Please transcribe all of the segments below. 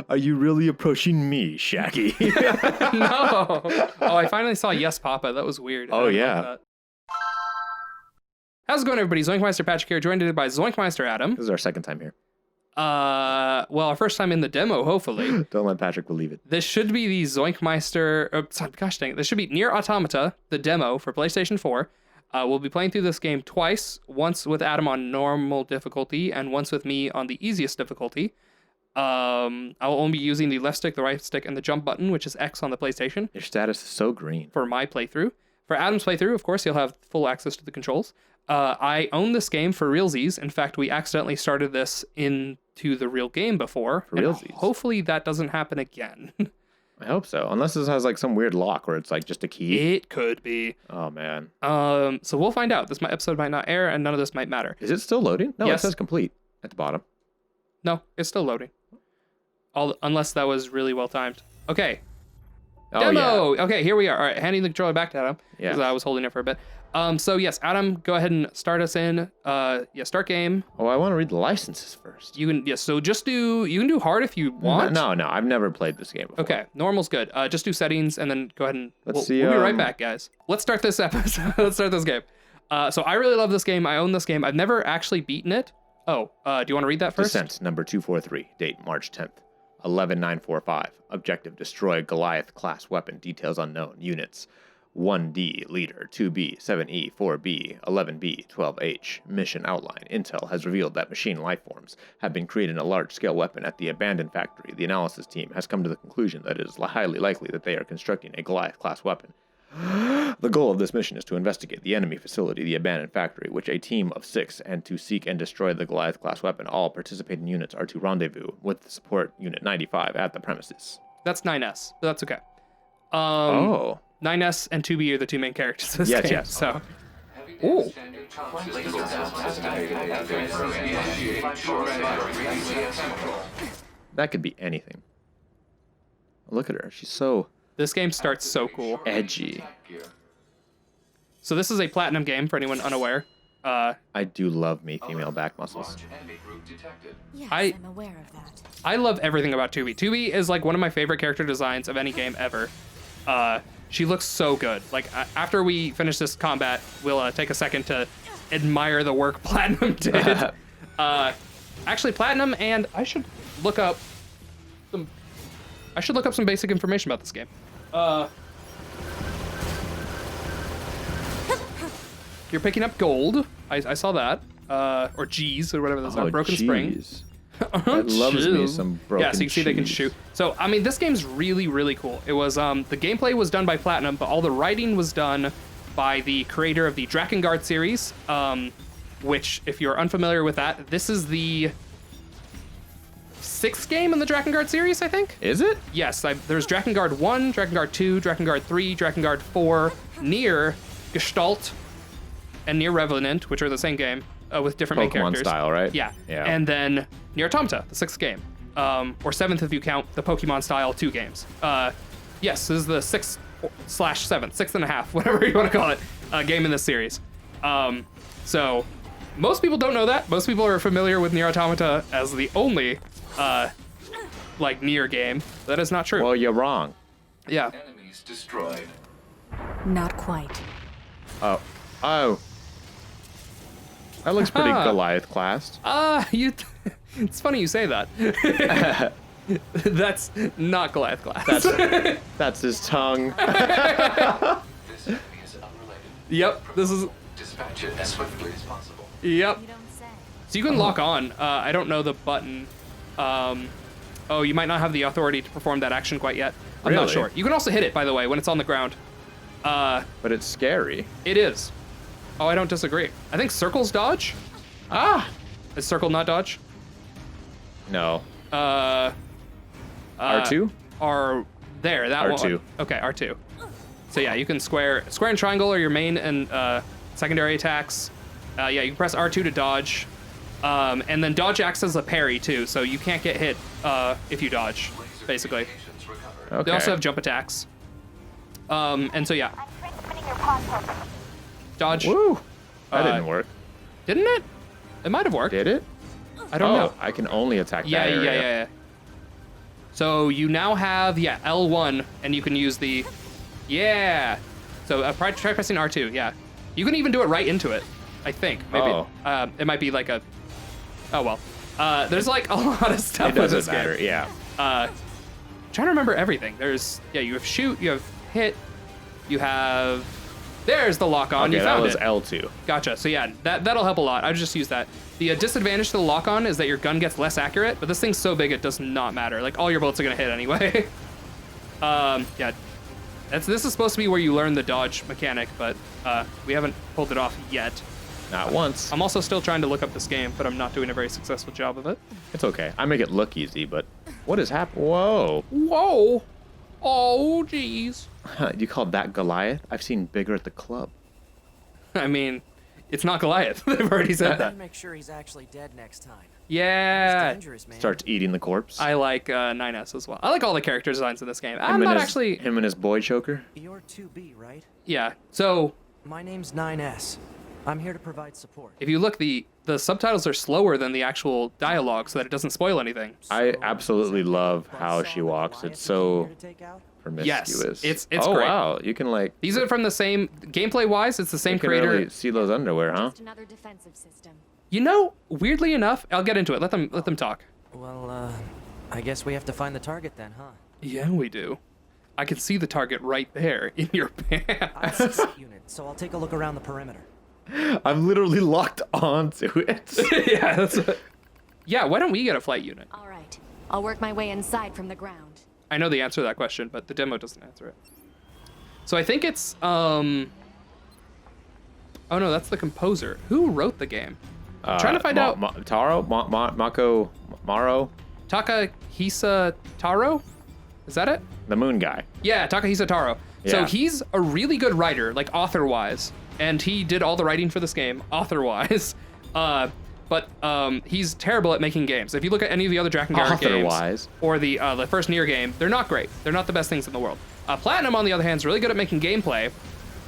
Are you really approaching me, Shaggy? No. Oh, I finally saw Yes Papa. That was weird. Oh, yeah. How's it going, everybody? ZoinkMeister Patrick here, joined today by ZoinkMeister Adam. This is our second time here. Well, our first time in the demo, hopefully. Don't let Patrick believe it. This should be the ZoinkMeister... gosh dang it. This should be NieR Automata, the demo for PlayStation 4. We'll be playing through this game twice, once with Adam on normal difficulty, and once with me on the easiest difficulty. I will only be using the left stick, the right stick, and the jump button, which is X on the PlayStation. Your status is so green. For my playthrough. For Adam's playthrough, of course, he'll have full access to the controls. I own this game for realsies. In fact, we accidentally started this into the real game before. For realsies. Hopefully that doesn't happen again. I hope so. Unless this has like some weird lock where it's like just a key. It could be. Oh, man. So we'll find out. This episode might not air, and none of this might matter. Is it still loading? No, Yes. It says complete at the bottom. No, it's still loading. Unless that was really well timed. Okay. Oh, Demo! yeah. Okay, here we are. All right, handing the controller back to Adam. Yeah. Because I was holding it for a bit. So yes, Adam, go ahead and start us in. Start game. Oh, I want to read the licenses first. You can, so you can do hard if you want. No, I've never played this game before. Okay, normal's good. Just do settings and then go ahead and we'll be right back, guys. Let's start this episode. Let's start this game. So I really love this game. I own this game. I've never actually beaten it. Oh, do you want to read that first? Descent number 243, date March 10th, 11945. Objective, destroy Goliath-class weapon. Details unknown. Units, 1D, leader, 2B, 7E, 4B, 11B, 12H. Mission outline. Intel has revealed that machine lifeforms have been creating a large-scale weapon at the abandoned factory. The analysis team has come to the conclusion that it is highly likely that they are constructing a Goliath-class weapon. The goal of this mission is to investigate the enemy facility, the abandoned factory, which a team of 6, and to seek and destroy the Goliath-class weapon. All participating units are to rendezvous with the support unit 95 at the premises. That's 9S, but that's okay. 9S and 2B are the two main characters of this game. Yes. So, ooh. That could be anything. Look at her. She's so... This game starts so cool. edgy. So this is a platinum game for anyone unaware. I do love me female back muscles. Yes, I'm aware of that. I love everything about 2B. 2B is like one of my favorite character designs of any game ever. She looks so good. Like after we finish this combat, we'll take a second to admire the work Platinum did. Actually, Platinum, and I should look up some basic information about this game. You're picking up gold. I saw that. Or G's or whatever those are. Broken Spring. That loves me some broken Yeah, so you can see they can shoot. So, I mean, this game's really, really cool. It was, the gameplay was done by Platinum, but all the writing was done by the creator of the Drakengard series, which, if you're unfamiliar with that, this is the 6th game in the Drakengard series, I think? Is it? Yes, there's Drakengard 1, Drakengard 2, Drakengard 3, Drakengard 4, NieR, Gestalt, and NieR Revenant, which are the same game, with different main Pokemon characters. style, right? Yeah. Yeah. And then NieR Automata, the 6th game. Or 7th if you count the Pokemon style 2 games. Yes, this is the 6/7, 6.5, whatever you want to call it, game in this series. So most people don't know that. Most people are familiar with NieR Automata as the only like NieR game. That is not true. Well, you're wrong. Yeah. Enemies destroyed. Not quite. Oh. That looks pretty Goliath-classed. It's funny you say that. That's not Goliath-class. That's his tongue. This enemy is unrelated. Yep, this is... Dispatch it as swiftly as possible. Yep. You don't say. So you can lock on. I don't know the button. Oh, you might not have the authority to perform that action quite yet. I'm not Really? sure. You can also hit it, by the way, when it's on the ground. But it's scary. It is. Oh, I don't disagree. I think circle's dodge? Is circle not dodge? No. R2? That R2. one. Okay, R2. So yeah, you can square and triangle are your main and secondary attacks. Yeah, you can press R2 to dodge. And then dodge acts as a parry too, so you can't get hit if you dodge, basically. Okay. They also have jump attacks. And so yeah. Dodge. Woo! That didn't work. Didn't it? It might have worked. Did it? I don't know. I can only attack Yeah, that area. yeah. So you now have, L1, and you can use the, So try pressing R2, yeah. You can even do it right into it, I think. Maybe. It might be like a, oh well. There's like a lot of stuff It with this doesn't matter, game. yeah. Trying to remember everything. There's, you have shoot, you have hit, you have, there's the lock on, Okay, you found that was it. L2. Gotcha. So yeah, that'll help a lot. I would just use that. The disadvantage to the lock-on is that your gun gets less accurate, but this thing's so big it does not matter. Like all your bullets are gonna hit anyway. Yeah, this is supposed to be where you learn the dodge mechanic, but we haven't pulled it off yet. Not once. I'm also still trying to look up this game, but I'm not doing a very successful job of it. It's okay. I make it look easy, but what is happening? Whoa. Whoa! Oh, jeez. You called that Goliath? I've seen bigger at the club. I mean, it's not Goliath. They've already said that. Make sure he's actually dead next time. Yeah. Dangerous, man. Starts eating the corpse. I like 9S as well. I like all the character designs in this game. I'm Him and not his- actually. Him and his boy choker. You're 2B, right? Yeah. So My name's 9S. I'm here to provide support. if you look, the subtitles are slower than the actual dialogue, so that it doesn't spoil anything. I So, absolutely is that love the how boss she saw the walks. Goliath It's you came so here to take out? promiscuous. it's oh, great. wow. You can like. These are from the same gameplay-wise. It's the same you can creator. really see those underwear, huh? Just another defensive system. You know, weirdly enough, I'll get into it. Let them talk. Well, I guess we have to find the target then, huh? Yeah, we do. I can see the target right there in your I pants. see a unit, so I'll take a look around the perimeter. I'm literally locked onto it. Yeah, yeah. Why don't we get a flight unit? All right. I'll work my way inside from the ground. I know the answer to that question, but the demo doesn't answer it. So I think it's Oh no, that's the composer. Who wrote the game? Trying to find out. Maro, Takahisa Taro? Is that it? the moon guy. Yeah, Takahisa Taro. So Yeah. he's a really good writer, like author-wise, and he did all the writing for this game, author-wise. But he's terrible at making games. If you look at any of the other Drakengard games, Author-wise. or the first NieR game, they're not great. They're not the best things in the world. Platinum, on the other hand, is really good at making gameplay,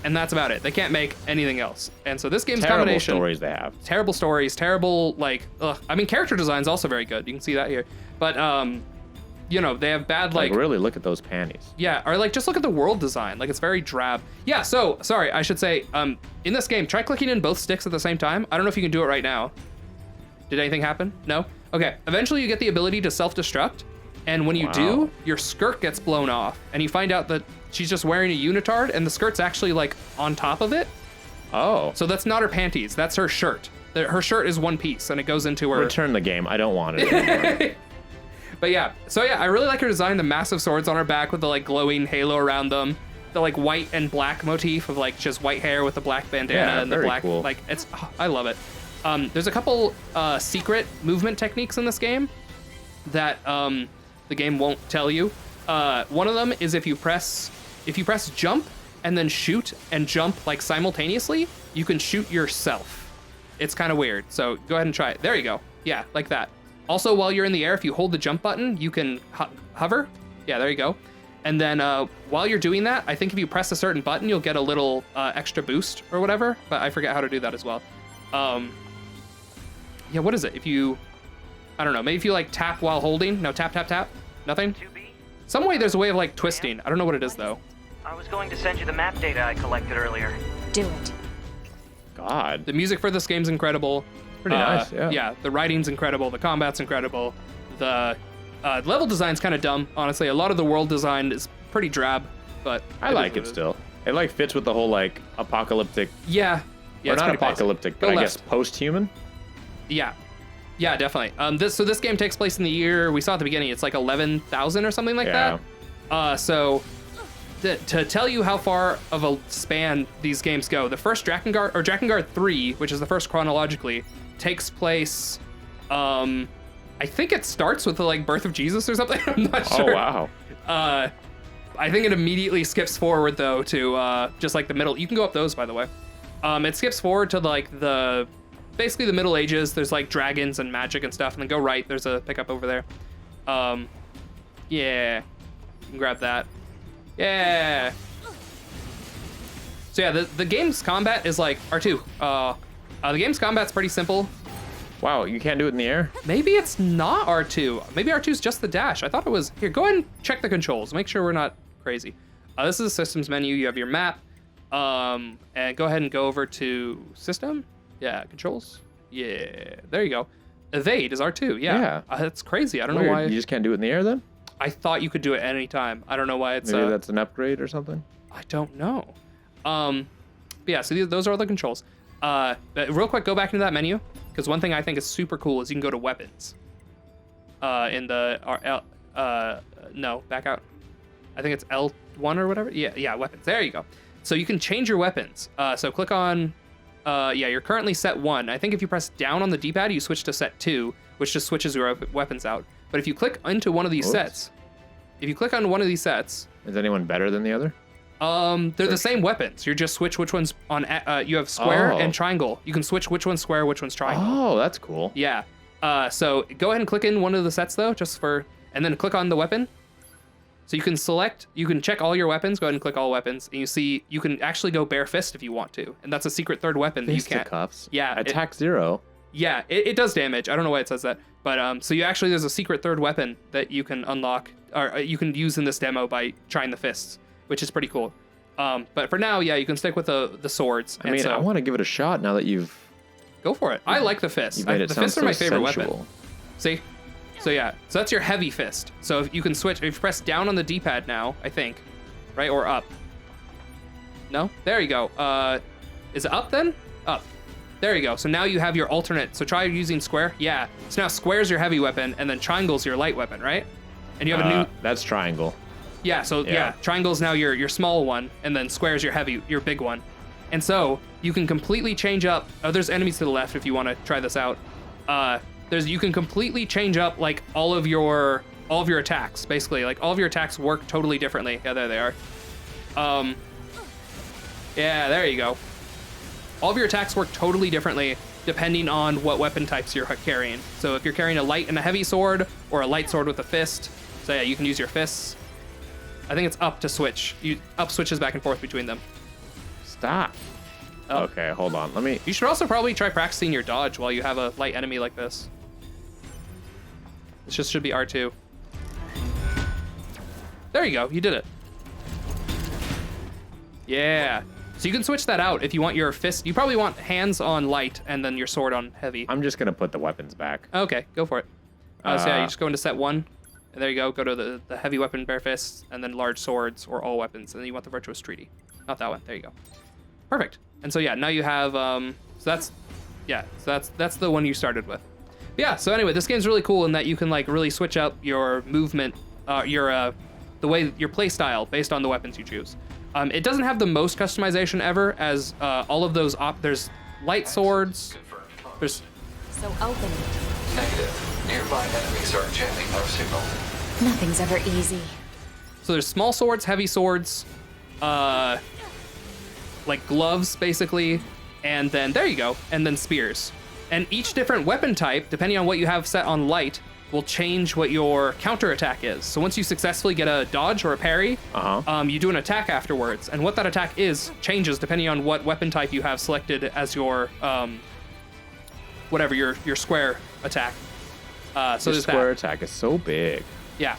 and that's about it. They can't make anything else. And so this game's Terrible combination. stories they have. Terrible stories, terrible, like, I mean, character design's also very good. You can see that here. But, you know, they have bad, Like, really look at those panties. yeah, or like just look at the world design. Like it's very drab. Yeah, so sorry, I should say, in this game, try clicking in both sticks at the same time. I don't know if you can do it right now. Did anything happen? No? Okay. Eventually you get the ability to self-destruct, and when you Wow. do, your skirt gets blown off, and you find out that she's just wearing a unitard, and the skirt's actually like on top of it. Oh. So that's not her panties, that's her shirt. Her shirt is one piece, and it goes into her. Return the game. I don't want it anymore. But yeah, so yeah, I really like her design. The massive swords on her back with the like glowing halo around them. The like white and black motif of like just white hair with the black bandana Yeah, and the very black, cool. like it's, I love it. There's a couple secret movement techniques in this game that the game won't tell you. One of them is if you press jump and then shoot and jump like simultaneously, you can shoot yourself. It's kind of weird. So go ahead and try it. There you go. Yeah, like that. Also, while you're in the air, if you hold the jump button, you can hover. Yeah, there you go. And then while you're doing that, I think if you press a certain button, you'll get a little extra boost or whatever, but I forget how to do that as well. Yeah, what is it? If you, I don't know, maybe if you like tap while holding. No, tap, tap, tap. Nothing? 2B? Some way there's a way of like twisting. I don't know what it is though. I was going to send you the map data I collected earlier. Do it. God. The music for this game's incredible. Pretty nice, yeah. Yeah, the writing's incredible. The combat's incredible. The level design's kind of dumb, honestly. A lot of the world design is pretty drab, but I like it still. It like fits with the whole like apocalyptic, Yeah. Yeah, or it's not pretty basic. apocalyptic, Go but I left. guess post-human. Yeah. Yeah, definitely. This game takes place in the year we saw at the beginning. It's like 11,000 or something like Yeah. that. So to tell you how far of a span these games go, the first Drakengard, or Drakengard 3, which is the first chronologically, takes place. I think it starts with the like birth of Jesus or something. I'm not sure. Oh wow. I think it immediately skips forward though to just like the middle. You can go up those, by the way. It skips forward to like basically the Middle Ages. There's like dragons and magic and stuff, and then go right. There's a pickup over there. Yeah, you can grab that. Yeah. So yeah, the game's combat is like R2. The game's combat's pretty simple. Wow, you can't do it in the air? Maybe it's not R2. Maybe R2 is just the dash. I thought it was. Here, go ahead and check the controls. Make sure we're not crazy. This is the systems menu. You have your map. And go ahead and go over to system. Yeah, controls. Yeah, there you go. Evade is R2. Yeah. That's crazy. I don't know why. You just can't do it in the air then? I thought you could do it any time. I don't know why it's. Maybe that's an upgrade or something? I don't know. But yeah, so those are all the controls. But real quick, go back into that menu, because one thing I think is super cool is you can go to weapons. In the no, back out. I think it's L1 or whatever. Yeah, weapons. There you go. So you can change your weapons. So click on. Yeah, you're currently set 1. I think if you press down on the D-pad, you switch to set 2, which just switches your weapons out. But if you click into one of these sets, if you click on one of these sets, is anyone better than the other? They're the same weapons. You just switch which one's on. You have square and triangle. You can switch which one's square, which one's triangle. Oh, that's cool. Yeah. So go ahead and click in one of the sets though, and then click on the weapon. So you can select, you can check all your weapons. Go ahead and click all weapons, and you see you can actually go bare fist if you want to, and that's a secret third weapon that you can't. Fisticuffs. Yeah. Attack 0. Yeah, it does damage. I don't know why it says that, but so you actually there's a secret third weapon that you can unlock or you can use in this demo by trying the fists, which is pretty cool. But for now, yeah, you can stick with the swords. I mean, I want to give it a shot now that you've. Go for it. I like the fists. The fists are my favorite sensual. weapon. See? So yeah, so that's your heavy fist. So if you can switch, if you press down on the D-pad now, I think, right, or up. No, there you go. Is it up then? Up. There you go. So now you have your alternate. So try using square. Yeah. So now square's your heavy weapon, and then triangle's your light weapon, right? And you have a new. That's triangle. Yeah. So yeah, triangle's now your small one, and then square's your big one. And so you can completely change up. There's enemies to the left if you want to try this out. You can completely change up like all of your attacks, basically. Like all of your attacks work totally differently. Yeah, there they are. Yeah, there you go. All of your attacks work totally differently depending on what weapon types you're carrying. So if you're carrying a light and a heavy sword, or a light sword with a fist, so yeah, you can use your fists. I think it's up to switch. Up switches back and forth between them. Stop. Oh. Okay, hold on. You should also probably try practicing your dodge while you have a light enemy like this. This just should be R2. There you go. You did it. Yeah. So you can switch that out if you want your fist. You probably want hands on light and then your sword on heavy. I'm just gonna put the weapons back. Okay, go for it. So yeah, you just go into set 1. And there you go. Go to the heavy weapon, bare fists, and then large swords or all weapons. And then you want the virtuous treaty. Not that one. There you go. Perfect. And so yeah, now you have that's the one you started with. But yeah. So anyway, this game's really cool in that you can like really switch up your movement, the way your play style based on the weapons you choose. It doesn't have the most customization ever, as all of those there's light swords. There's So open it. Negative. Nearby enemies are jamming our signal. Nothing's ever easy. So there's small swords, heavy swords, like gloves basically, and then there you go, and then spears. And each different weapon type, depending on what you have set on light, will change what your counter attack is. So once you successfully get a dodge or a parry, you do an attack afterwards, and what that attack is changes depending on what weapon type you have selected as your whatever your square attack. So the square attack is so big. Yeah.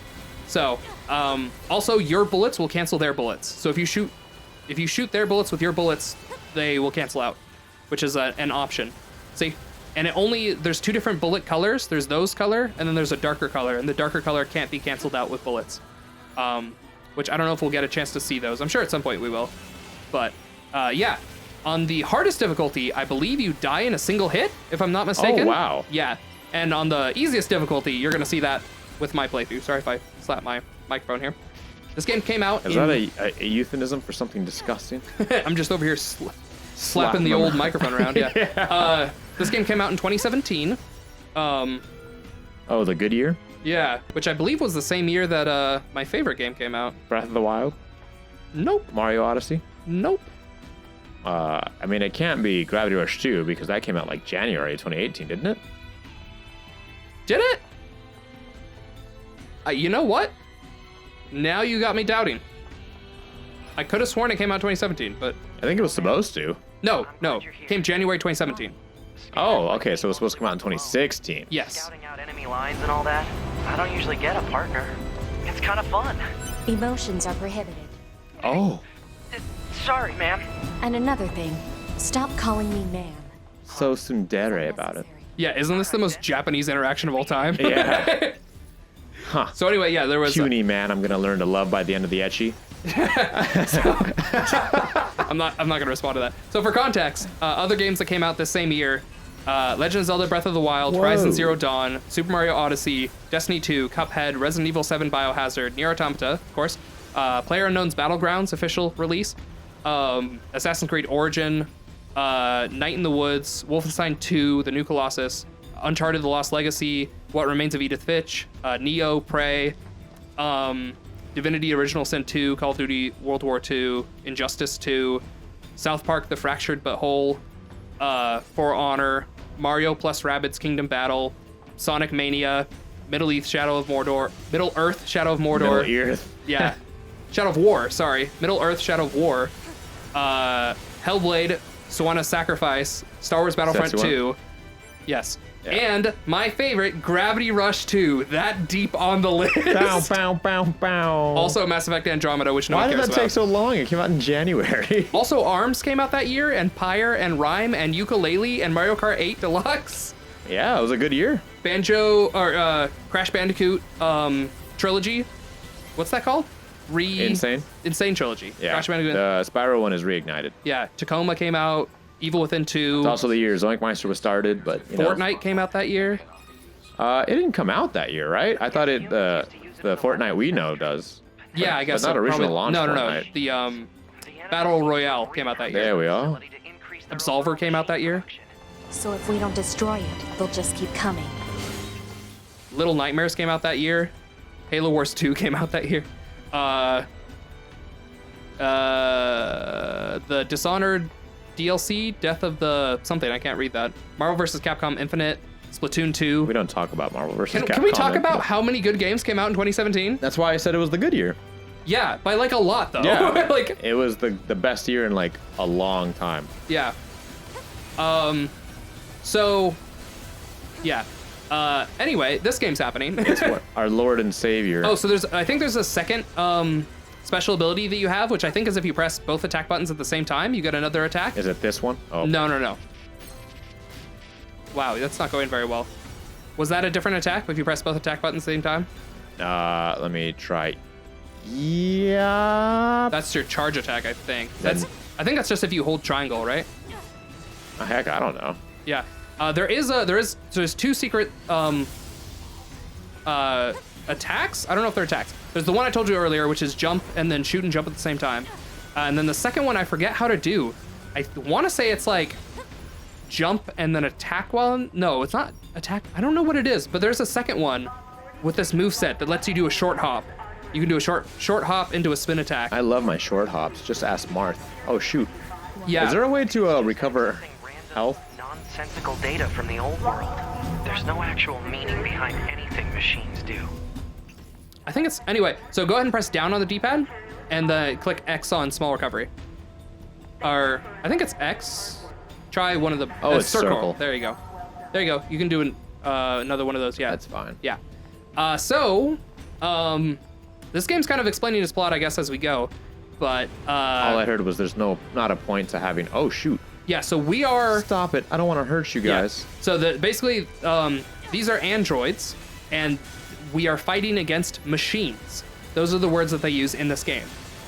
So also your bullets will cancel their bullets. So if you shoot their bullets with your bullets, they will cancel out, which is an option. See? And there's 2 different bullet colors. There's those color, and then there's a darker color, and the darker color can't be canceled out with bullets. Which I don't know if we'll get a chance to see those. I'm sure at some point we will. But yeah, on the hardest difficulty, I believe you die in a single hit, if I'm not mistaken. Oh, wow. Yeah. And on the easiest difficulty, you're going to see that with my playthrough. Sorry if I slap my microphone here. This game came out Is that a euphemism for something disgusting? I'm just over here slapping the old microphone around, yeah. This game came out in 2017. Oh, the good year? Yeah, which I believe was the same year that my favorite game came out. Breath of the Wild? Nope. Mario Odyssey? Nope. I mean, it can't be Gravity Rush 2 because that came out like January 2018, didn't it? Did it? You know what? Now you got me doubting. I could have sworn it came out 2017, but... I think it was supposed to. No. Came January 2017. Oh, okay, so it was supposed to come out in 2016. Yes. Scouting out enemy lines and all that. I don't usually get a partner. It's kind of fun. Emotions are prohibited. Oh, Sorry, ma'am. And another thing, stop calling me ma'am. so tsundere about it. Yeah, isn't this the most Japanese interaction of all time? Yeah. Huh. So anyway, yeah, there was. Puny man I'm gonna learn to love by the end of the ecchi. I'm not gonna respond to that. So for context, other games that came out this same year: Legend of Zelda: Breath of the Wild, Whoa. Horizon Zero Dawn, Super Mario Odyssey, Destiny 2, Cuphead, Resident Evil 7 Biohazard, NieR Automata, of course, PlayerUnknown's Battlegrounds official release, Assassin's Creed Origin, Night in the Woods, Wolfenstein 2, The New Colossus, Uncharted: The Lost Legacy, What Remains of Edith Finch, Neo, Prey, Divinity: Original Sin 2, Call of Duty World War 2, Injustice 2, South Park: The Fractured But Whole, For Honor, Mario plus Rabbids Kingdom Battle, Sonic Mania, Middle Earth: Shadow of Mordor, Middle Earth. yeah, Shadow of War, sorry, Middle Earth: Shadow of War, Hellblade: Swanna's Sacrifice, Star Wars Battlefront Setsuan? 2, yes, and my favorite, Gravity Rush 2, that deep on the list. Bow, bow, bow, bow. Also Mass Effect Andromeda, which no Why one did cares that about. take so long? It came out in January. Also, ARMS came out that year, and Pyre, and Rhyme, and Yooka-Laylee, and Mario Kart 8 Deluxe. Yeah, it was a good year. Crash Bandicoot trilogy. What's that called? Insane Trilogy. Yeah. Crash Bandicoot. The Spyro one is reignited. Yeah, Tacoma came out. Evil Within 2. It's also the year ZoinkMeister was started, but you know, Fortnite came out that year. it didn't come out that year, right? I thought it the Fortnite we know does. Yeah, I guess but not so, original probably. launch No. Fortnite. The Battle Royale came out that year. There we are. Absolver came out that year. So if we don't destroy it, they'll just keep coming. Little Nightmares came out that year. Halo Wars 2 came out that year. The Dishonored DLC, Death of the something, I can't read that. Marvel vs. Capcom Infinite, Splatoon 2. We don't talk about Marvel vs. Capcom. Can we talk about how many good games came out in 2017? That's why I said it was the good year. Yeah, by like a lot though. Yeah, like it was the best year in like a long time. yeah. So yeah. Anyway, this game's happening. It's what our Lord and Savior. Oh, so I think there's a second special ability that you have, which I think is if you press both attack buttons at the same time, you get another attack. Is it this one? Oh, No. Wow, that's not going very well. Was that a different attack if you press both attack buttons at the same time? Let me try. Yeah. That's your charge attack, I think. I think that's just if you hold triangle, right? Heck, I don't know. Yeah. There's two secret attacks. I don't know if they're attacks. There's the one I told you earlier, which is jump and then shoot and jump at the same time. And then the second one I forget how to do. I want to say it's like jump and then attack while no, it's not attack. I don't know what it is, but there's a second one with this moveset that lets you do a short hop. You can do a short hop into a spin attack. I love my short hops. Just ask Marth. Oh shoot. Yeah. Is there a way to recover health? Nonsensical data from the old world. There's no actual meaning behind anything machines do. I think it's anyway. So go ahead and press down on the D-pad, and click X on small recovery. Or I think it's X. Try one of the. Oh, it's circle. There you go. There you go. You can do another one of those. Yeah, That's fine. Yeah. This game's kind of explaining its plot, I guess, as we go. But All I heard was there's not a point to having. Oh shoot. yeah. So we are. Stop it. I don't want to hurt you guys. Yeah. So basically, these are androids, and we are fighting against machines. Those are the words that they use in this game.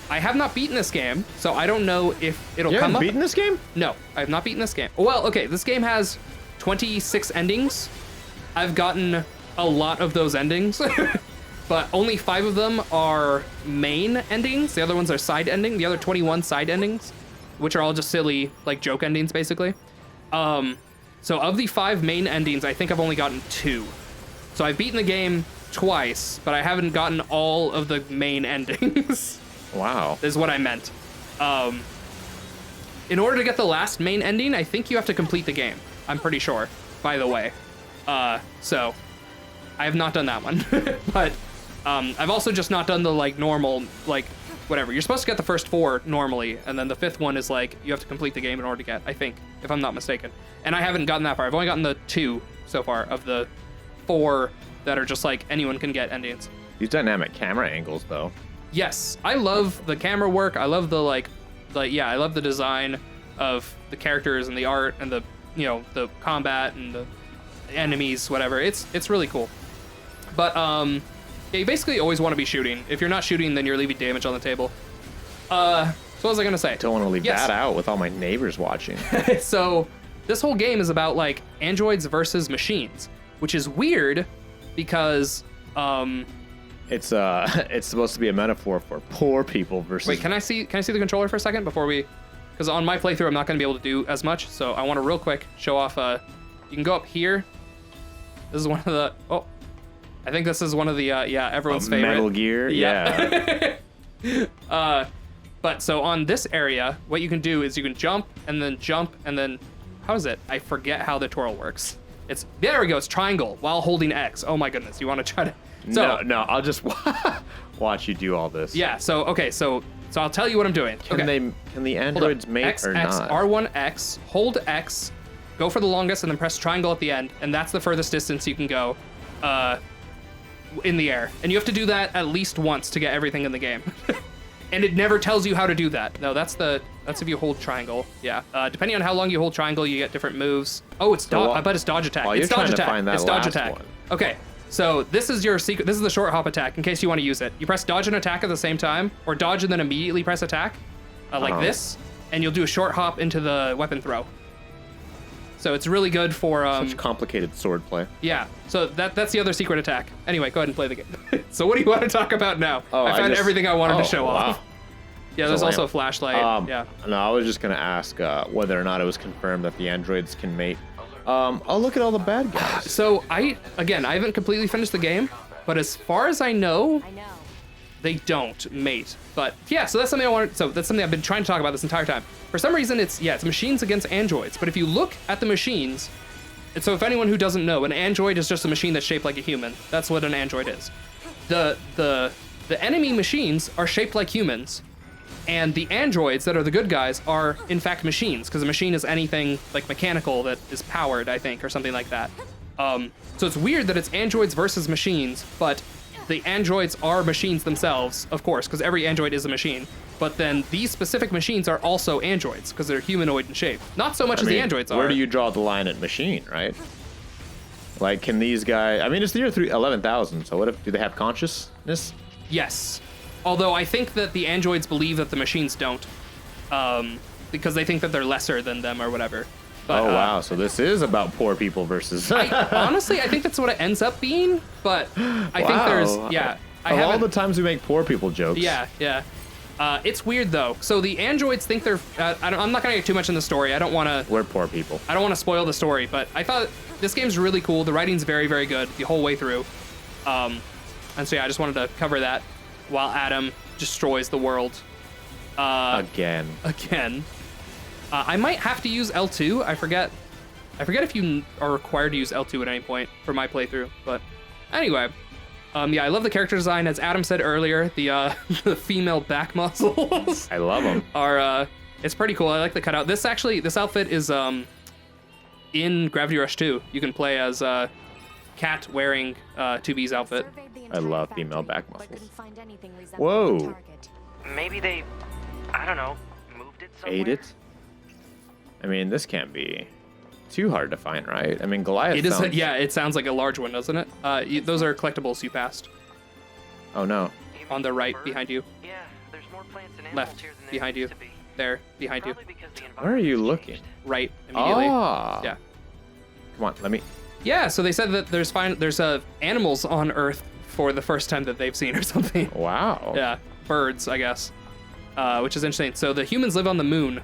I have not beaten this game, so I don't know if it'll You come haven't up. beaten this game? No, I have not beaten this game. Well, okay, this game has 26 endings. I've gotten a lot of those endings, but only 5 of them are main endings. The other ones are side ending. The other 21 side endings, which are all just silly, like joke endings, basically. So of the 5 main endings, I think I've only gotten 2. So I've beaten the game twice, but I haven't gotten all of the main endings. Wow. Is what I meant. In order to get the last main ending, I think you have to complete the game. I'm pretty sure, by the way. So I have not done that one. But I've also just not done the like normal, like whatever. You're supposed to get the first 4 normally, and then the 5th one is like you have to complete the game in order to get, I think, if I'm not mistaken. And I haven't gotten that far. I've only gotten the 2 so far of the 4 that are just like anyone can get endings. These dynamic camera angles, though. Yes, I love the camera work. I love the I love the design of the characters and the art and the the combat and the enemies, whatever. It's really cool. But yeah, you basically always want to be shooting. If you're not shooting, then you're leaving damage on the table. So what was I gonna say? Don't want to leave that out with all my neighbors watching. So this whole game is about like androids versus machines, which is weird because it's supposed to be a metaphor for poor people versus. Wait, can I see the controller for a second before we? Because on my playthrough, I'm not going to be able to do as much, so I want to real quick show off. You can go up here. This is one of the. Oh, I think this is one of the everyone's favorite. Metal Gear. Yeah. But so on this area, what you can do is you can jump and then how is it? I forget how the twirl works. There we go. It's triangle while holding X. Oh my goodness. You want to try to? So, no. I'll just watch you do all this. Yeah. So okay. So I'll tell you what I'm doing. Can the androids mate X, or X, not? R1X, hold X, go for the longest, and then press triangle at the end, and that's the furthest distance you can go in the air. And you have to do that at least once to get everything in the game. And it never tells you how to do that. No, that's if you hold triangle. Yeah. Depending on how long you hold triangle, you get different moves. Oh, it's dodge. I bet it's dodge attack. It's dodge attack. It's dodge attack. Okay. So this is your secret. This is the short hop attack in case you want to use it. You press dodge and attack at the same time, or dodge and then immediately press attack, like this, and you'll do a short hop into the weapon throw. So it's really good for such complicated sword play. Yeah. So that's the other secret attack. Anyway, go ahead and play the game. So what do you want to talk about now? Oh, I found everything I wanted to show off. Yeah, there's also a flashlight. Yeah. No, I was just gonna ask whether or not it was confirmed that the androids can mate. I'll look at all the bad guys. So I haven't completely finished the game, but as far as I know, they don't mate. But yeah, so that's something that's something I've been trying to talk about this entire time. For some reason, it's machines against androids. But if you look at the machines, and so if anyone who doesn't know, an android is just a machine that's shaped like a human. That's what an android is. The enemy machines are shaped like humans. And the androids that are the good guys are, in fact, machines, because a machine is anything like mechanical that is powered, I think, or something like that. So it's weird that it's androids versus machines, but the androids are machines themselves, of course, because every android is a machine. But then these specific machines are also androids, because they're humanoid in shape. Not so much as the androids are. Where do you draw the line at machine, right? Like, can these guys... I mean, it's the year 11,000, so do they have consciousness? Yes. Although I think that the androids believe that the machines don't, because they think that they're lesser than them or whatever. But, wow, so this is about poor people versus... Honestly, I think that's what it ends up being, but I think there's... Yeah. All the times we make poor people jokes. Yeah. It's weird, though. So the androids think they're... I'm not going to get too much in the story. I don't want to... We're poor people. I don't want to spoil the story, but I thought this game's really cool. The writing's very, very good the whole way through. And so, yeah, I just wanted to cover that while Adam destroys the world. Again. I might have to use L2. I forget if you are required to use L2 at any point for my playthrough. But anyway, yeah, I love the character design. As Adam said earlier, the female back muscles. I love them. Are it's pretty cool. I like the cutout. This outfit is in Gravity Rush 2. You can play as Cat wearing 2B's outfit. I love female back muscles. Whoa. Maybe they, I don't know, moved it somewhere. Ate it? I mean, this can't be too hard to find, right? I mean, Goliath sounds... Yeah, it sounds like a large one, doesn't it? Those are collectibles you passed. Oh, no. On the right, behind you. Yeah, there's more plants and animals Left, here than there behind you. used to be. There, behind you. Probably because the Where are you environment looking? Right, immediately. Ah. Yeah. Come on, let me... Yeah, so they said that there's animals on Earth for the first time that they've seen or something. Wow. Yeah, birds, I guess, which is interesting. So the humans live on the moon,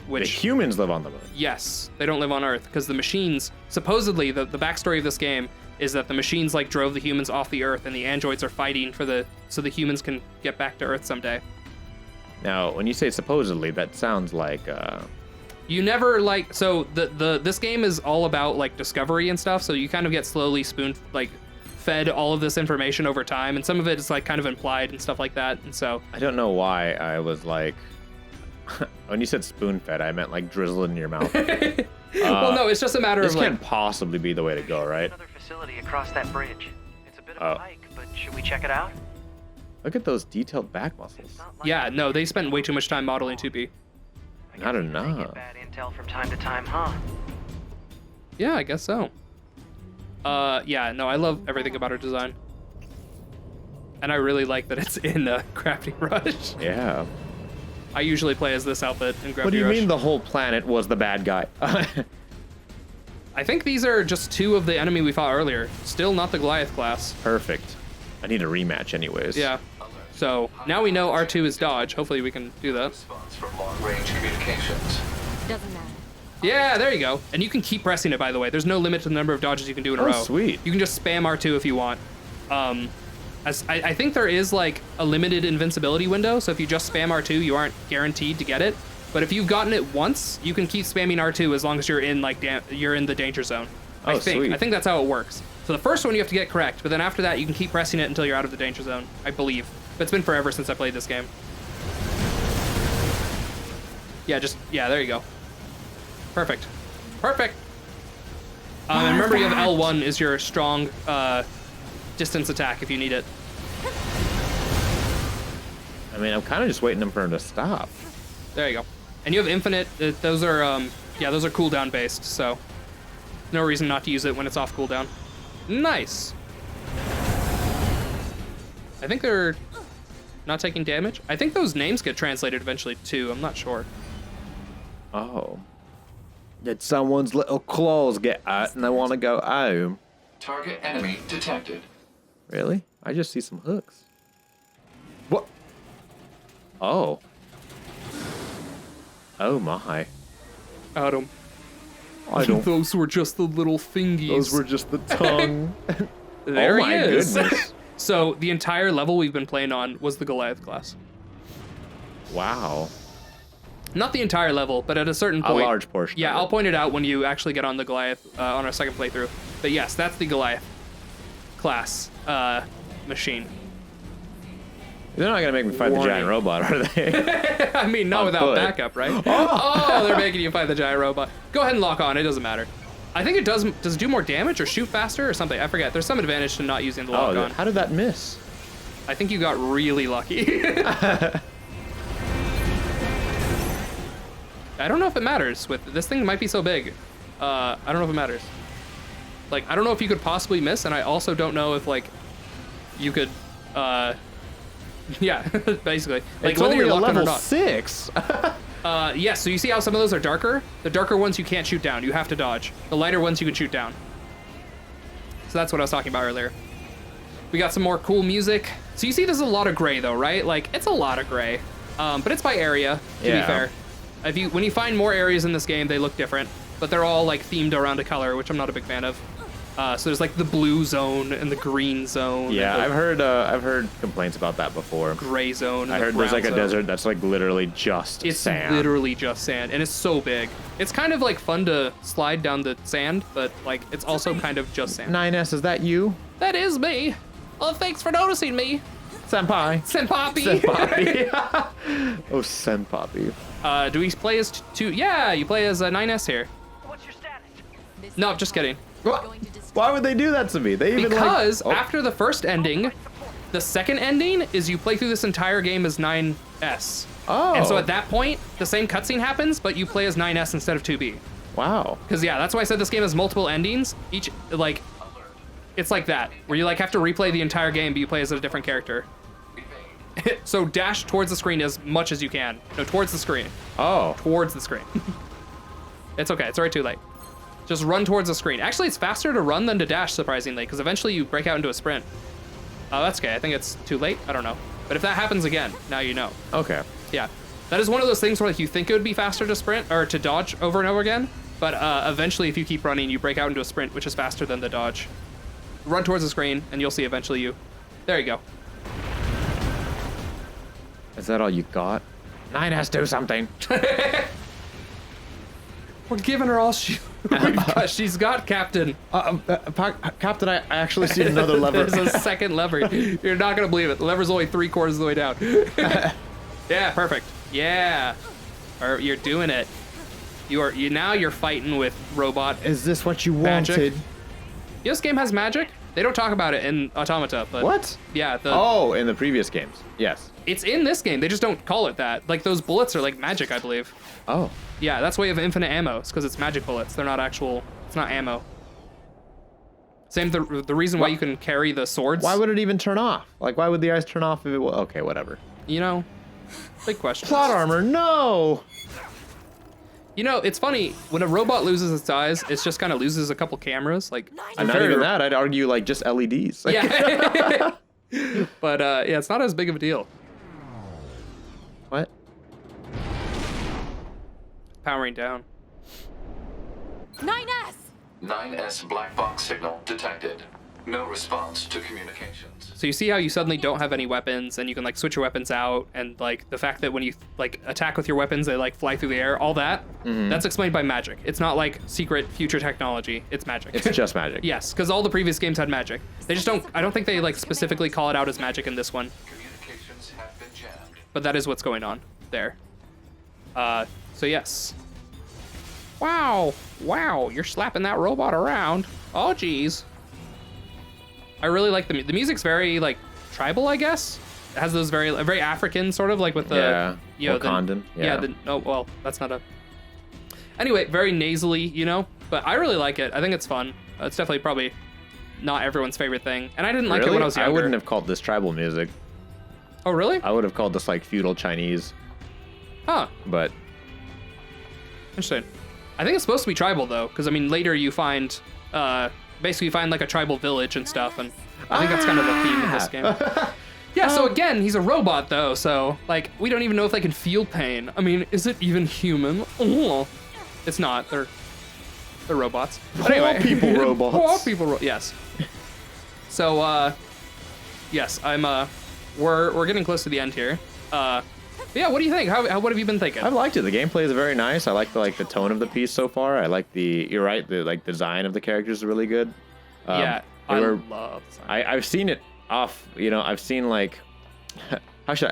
which... The humans live on the moon? Yes, they don't live on Earth, because the machines, supposedly, the backstory of this game is that the machines, like, drove the humans off the Earth, and the androids are fighting so the humans can get back to Earth someday. Now, when you say supposedly, that sounds like... You never, like, so this game is all about, like, discovery and stuff, so you kind of get slowly fed all of this information over time, and some of it is like kind of implied and stuff like that. And so I don't know why I was like, when you said spoon-fed, I meant like drizzled in your mouth. well, no, it's just a matter This of like, can't possibly be the way to go, right? Another facility across that bridge. It's a bit Oh. of a hike, but should we check it out? Look at those detailed back muscles. It's not like yeah, no, they spent way too much time modeling 2B. I Not guess they enough. get bad intel from time to time, huh? Yeah, I guess so. Yeah, no, I love everything about her design. And I really like that it's in Gravity Rush. Yeah. I usually play as this outfit in Gravity What do you Rush. mean the whole planet was the bad guy? I think these are just 2 of the enemy we fought earlier. Still not the Goliath-class. Perfect. I need a rematch anyways. Yeah. So now we know R2 is dodge. Hopefully we can do that. Response from long-range communications. Doesn't matter. Yeah, there you go. And you can keep pressing it, by the way. There's no limit to the number of dodges you can do in a Oh, row. sweet. You can just spam R2 if you want. I think there is like a limited invincibility window, so if you just spam R2, you aren't guaranteed to get it. But if you've gotten it once, you can keep spamming R2 as long as you're in like you're in the danger zone. Oh, sweet. I think that's how it works. So the first one you have to get correct, but then after that you can keep pressing it until you're out of the danger zone, I believe. But it's been forever since I played this game. Yeah, there you go. Perfect. Perfect. And remember, you have L1 is your strong distance attack if you need it. I mean, I'm kind of just waiting for him to stop. There you go. And you have infinite. Those are those are cooldown based, so no reason not to use it when it's off cooldown. Nice. I think they're not taking damage. I think those names get translated eventually too. I'm not sure. Oh. Did someone's little claws get out and they want to go home? Target enemy detected. Really? I just see some hooks. What? Oh. Oh my. Adam. I don't. Those were just the little thingies. Those were just the tongue. There Oh my he is. goodness. So the entire level we've been playing on was the Goliath-class. Wow. Not the entire level, but at a certain A point. large portion Yeah, of it. I'll point it out when you actually get on the Goliath on our second playthrough. But yes, that's the Goliath-class machine. They're not gonna make me fight the giant robot, are they? I mean, not On without foot. backup, right? Oh, they're making you fight the giant robot. Go ahead and lock on. It doesn't matter. I think it does it do more damage or shoot faster or something? I forget. There's some advantage to not using the lock on. How did that miss? I think you got really lucky. I don't know if it matters. With this thing might be so big. I don't know if it matters. Like, I don't know if you could possibly miss, and I also don't know if, like, you could, yeah, basically. Like, It's whether only you're a locked on or level not. 6. Yeah, so you see how some of those are darker? The darker ones you can't shoot down. You have to dodge. The lighter ones you can shoot down. So that's what I was talking about earlier. We got some more cool music. So you see there's a lot of gray, though, right? Like, it's a lot of gray. But it's by area, to be fair. When you find more areas in this game, they look different. But they're all, like, themed around a color, which I'm not a big fan of. So there's, like, the blue zone and the green zone. Yeah, and I've heard complaints about that before. the gray zone. And I the heard there's brown like a zone. desert that's like literally just It's sand. literally just sand, and it's so big. It's kind of like fun to slide down the sand, but like it's also kind of just sand. 9S, is that you? That is me. Oh, thanks for noticing me, Senpai. Senpapi. Senpapi. Oh, Senpapi. Do we play as two? Yeah, you play as a 9S here. What's your status? No, just kidding. Why would they do that to me? They even Because like, after the first ending, the second ending is you play through this entire game as 9S. Oh. And so at that point, the same cutscene happens, but you play as 9S instead of 2B. Wow. Because yeah, that's why I said this game has multiple endings. Each, like, it's like that, where you like have to replay the entire game, but you play as a different character. So dash towards the screen as much as you can. No, towards the screen. Oh. Towards the screen. It's okay, it's already too late. Just run towards the screen. Actually, it's faster to run than to dash, surprisingly, because eventually you break out into a sprint. Oh, that's okay. I think it's too late. I don't know. But if that happens again, now you know. Okay. Yeah. That is one of those things where like, you think it would be faster to sprint or to dodge over and over again, but eventually if you keep running, you break out into a sprint, which is faster than the dodge. Run towards the screen, and you'll see eventually you... There you go. Is that all you got? 9S, do something. We're giving her all she She's got Captain. Captain, I actually see another lever. There's a second lever. You're not gonna believe it. The lever's only 3/4 of the way down. Yeah, perfect. Yeah. Or you're doing it. Now you're fighting with robot. Is this what you Magic. wanted? This game has magic. They don't talk about it in Automata, but What? Yeah. Oh, in the previous games. Yes. It's in this game. They just don't call it that. Like those bullets are like magic, I believe. Oh. Yeah, that's why you have infinite ammo. It's because it's magic bullets. They're not actual. It's not ammo. Same the reason why you can carry the swords. Why would it even turn off? Like, why would the eyes turn off if it was... Okay, whatever. You know, big question. Plot armor, no! You know, it's funny, when a robot loses its eyes, it just kind of loses a couple cameras. Like, And not even that, I'd argue, like, just LEDs. Like, yeah. But, yeah, it's not as big of a deal. What? Powering down. 9S! 9S black box signal detected. No response to communications. So you see how you suddenly don't have any weapons, and you can, like, switch your weapons out, and, like, the fact that when you, like, attack with your weapons, they, like, fly through the air, all that, that's explained by magic. It's not, like, secret future technology. It's magic. It's just magic. Yes, because all the previous games had magic. They just don't, I don't think they, like, specifically call it out as magic in this one. Communications have been jammed. But that is what's going on there. So yes. Wow, you're slapping that robot around. Oh, geez. I really like the music's very, like, tribal, I guess. It has those very African sort of, like, with the... Yeah, you know, Wakandan. oh, well, that's not a... Anyway, very nasally, you know? But I really like it. I think it's fun. It's definitely probably not everyone's favorite thing. And I didn't like it when I was younger. I wouldn't have called this tribal music. Oh, really? I would have called this, like, feudal Chinese. Huh. But... Interesting. I think it's supposed to be tribal, though, because, I mean, later you find, basically you find, like, a tribal village and stuff, and I think that's kind of the theme of this game. Yeah, so again, he's a robot, though, so, like, we don't even know if they can feel pain. I mean, is it even human? Oh. It's not. They're robots. But anyway. Poor people robots. Poor people yes. So, yes, we're getting close to the end here. Yeah, what do you think? What have you been thinking? I've liked it. The gameplay is very nice. I like the tone of the piece so far. I like you're right, the design of the characters is really good. Yeah, I love design. I've seen it off, you know, I've seen, like,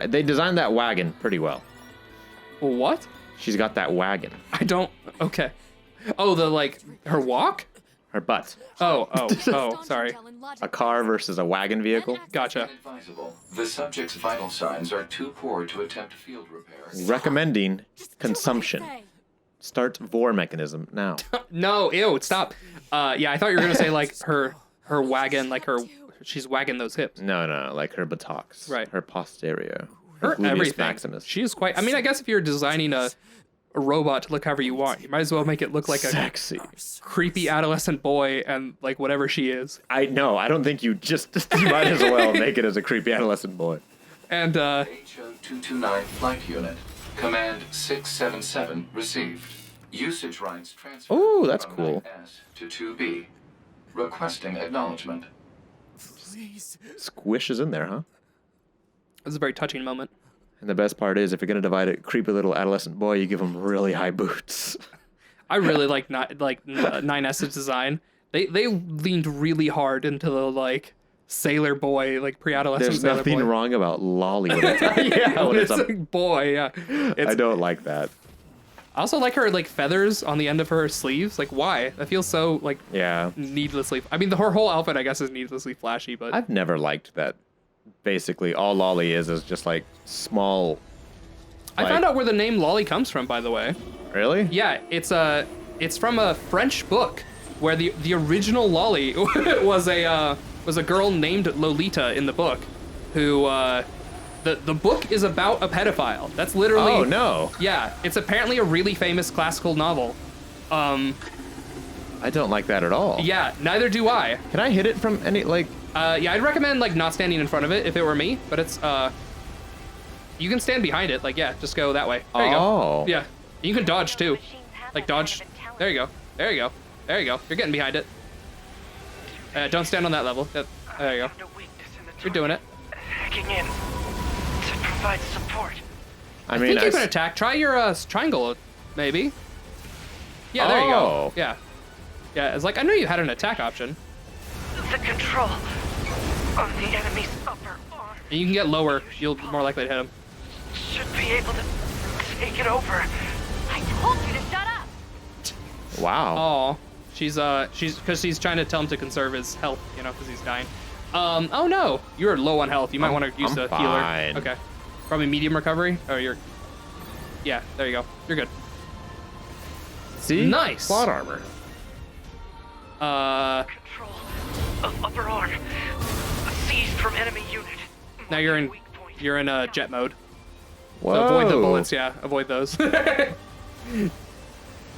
they designed that wagon pretty well. What? She's got that wagon. Okay. Oh, her walk? Her butt. Oh, sorry. A car versus a wagon vehicle. Gotcha. Advisable. The subject's vital signs are too poor to attempt field repair. Recommending consumption. Start VOR mechanism now. No, ew, stop. Yeah, I thought you were gonna say, like, her wagon, like she's wagging those hips. No, like her buttocks. Right. Her posterior. Her gluteus everything. maximus. She is quite, I mean, I guess if you're designing a robot to look however you want, you might as well make it look like sexy, a creepy adolescent boy and, like, whatever she is. I don't think you might as well make it as a creepy adolescent boy. And HO229 flight unit. Command 677 received. Usage rights transferred. Ooh, that's from cool. 9S to 2B. Requesting acknowledgement. Squish is in there, huh? it was a very touching moment. And the best part is, if you're gonna divide a creepy little adolescent boy, you give him really high boots. I really like 9S's design. They leaned really hard into the, like, sailor boy, like, pre-adolescent There's sailor nothing boy. wrong about lolly when it's When it's a boy, yeah. I don't like that. I also like her, like, feathers on the end of her sleeves. Like, why? That feels so, like, Yeah. needlessly. I mean, her whole outfit, I guess, is needlessly flashy, but I've never liked that. Basically, all lolly is just like small. I found out where the name Lolly comes from, by the way. Really? Yeah, it's from a French book where the original Lolly was a girl named Lolita in the book, who the book is about a pedophile. That's literally. Oh no. Yeah, it's apparently a really famous classical novel. I don't like that at all. Yeah, neither do I. Can I hit it from any, like? Yeah, I'd recommend, like, not standing in front of it if it were me, but it's you can stand behind it. Like, yeah, just go that way. There you Oh. go. Yeah, you can dodge too. Like, dodge. There you go. There you go. There you go. You're getting behind it. Don't stand on that level. There you go. You're doing it. Hacking in to provide support. I I mean, think you can attack. Try your triangle, maybe. Yeah, there you go. Oh. Yeah. Yeah, it's like, I knew you had an attack option. The control of the enemy's upper arm And you can get lower, you'll be more likely to hit him. should be able to take it over. I told you to shut up! Wow. Oh, she's because she's trying to tell him to conserve his health, you know, because he's dying. Oh no, you're low on health. You might want to use I'm a healer. fine. Okay, probably medium recovery. Oh, yeah, there you go. You're good. See? Nice. Plot armor. Control of upper arm seized from enemy unit. Now you're in Weak point. jet mode. Whoa. So avoid the bullets. Yeah, avoid those.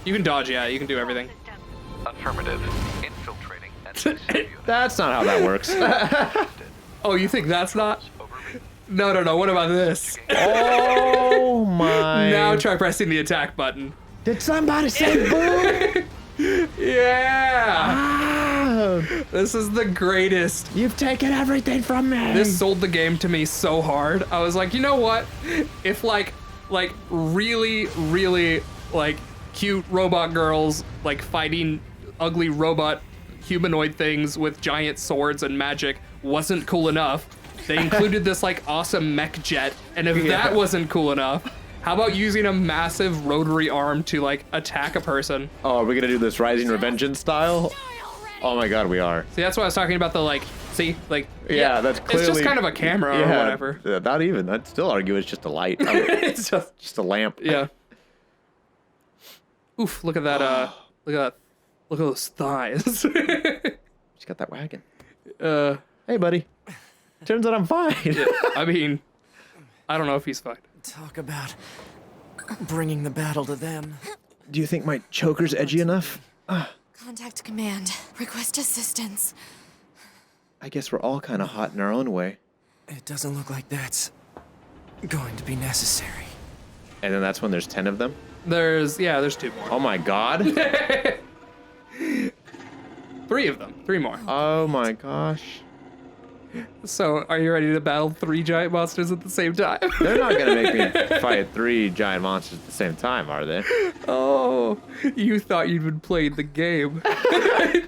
You can dodge. Yeah, you can do everything. Affirmative. Infiltrating and That's not how that works. Oh, you think that's not? No. What about this? Oh my. Now try pressing the attack button. Did somebody say boo? Yeah. Ah, This is the greatest. you've taken everything from me. This sold the game to me so hard. I was like, you know what? If like really like cute robot girls like fighting ugly robot humanoid things with giant swords and magic wasn't cool enough, they included this like awesome mech jet. And if that wasn't cool enough, how about using a massive rotary arm to like attack a person? Oh, are we gonna do this Rising Revengeance style? Oh my god, we are. See, that's what I was talking about. The like, see, like, Yeah, that's clearly. it's just kind of a camera or whatever. Not even. I'd still argue it's just a light. It's just a lamp. yeah. Oof! Look at that. Look at that. Look at those thighs. She's got that wagon. uh, Hey, buddy. Turns out I'm fine. I mean, I don't know if he's fine. Talk about bringing the battle to them. Do you think my choker's edgy enough? Contact command. Request assistance. I guess we're all kind of hot in our own way. It doesn't look like that's going to be necessary. And then that's when there's 10 of them? There's 2 more. Oh my god. 3 of them. 3 more. Oh my gosh. So, are you ready to battle 3 giant monsters at the same time? They're not gonna make me fight 3 giant monsters at the same time, are they? Oh, you thought you'd been playing the game.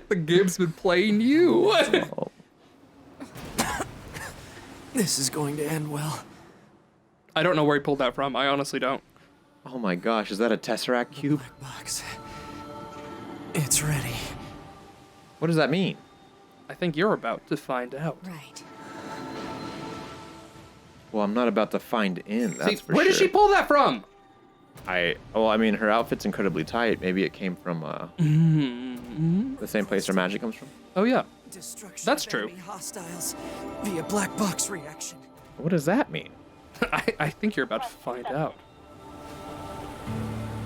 The game's been playing you. Oh. This is going to end well. I don't know where he pulled that from. I honestly don't. Oh my gosh, is that a Tesseract cube? Box. It's ready. What does that mean? I think you're about to find out. Right. Well, I'm not about to find in, that's See, for where sure. did she pull that from? I mean, her outfit's incredibly tight. Maybe it came from the same place her magic comes from. Oh yeah. Destruction That's of true. enemy hostiles via black box reaction. What does that mean? I think you're about to find out.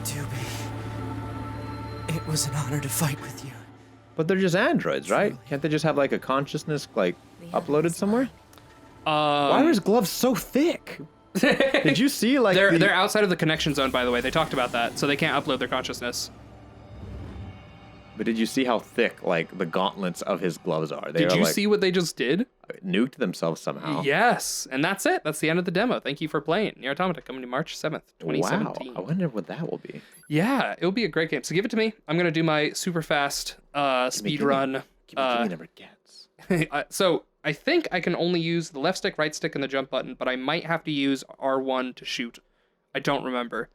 Doobie, it was an honor to fight with you. But they're just androids, right? Can't they just have like a consciousness like uploaded somewhere? Why are his gloves so thick? Did you see like They're outside of the connection zone, by the way. They talked about that, so they can't upload their consciousness. But did you see how thick like the gauntlets of his gloves are? They Did are, you like, see what they just did? nuked themselves somehow. Yes, and that's it. That's the end of the demo. Thank you for playing. NieR Automata coming to March 7th, 2017. Wow. I wonder what that will be. Yeah, it'll be a great game. So give it to me. I'm gonna do my super fast speed Gimme. run. Gimme never gets. So I think I can only use the left stick, right stick, and the jump button, but I might have to use R1 to shoot. I don't remember,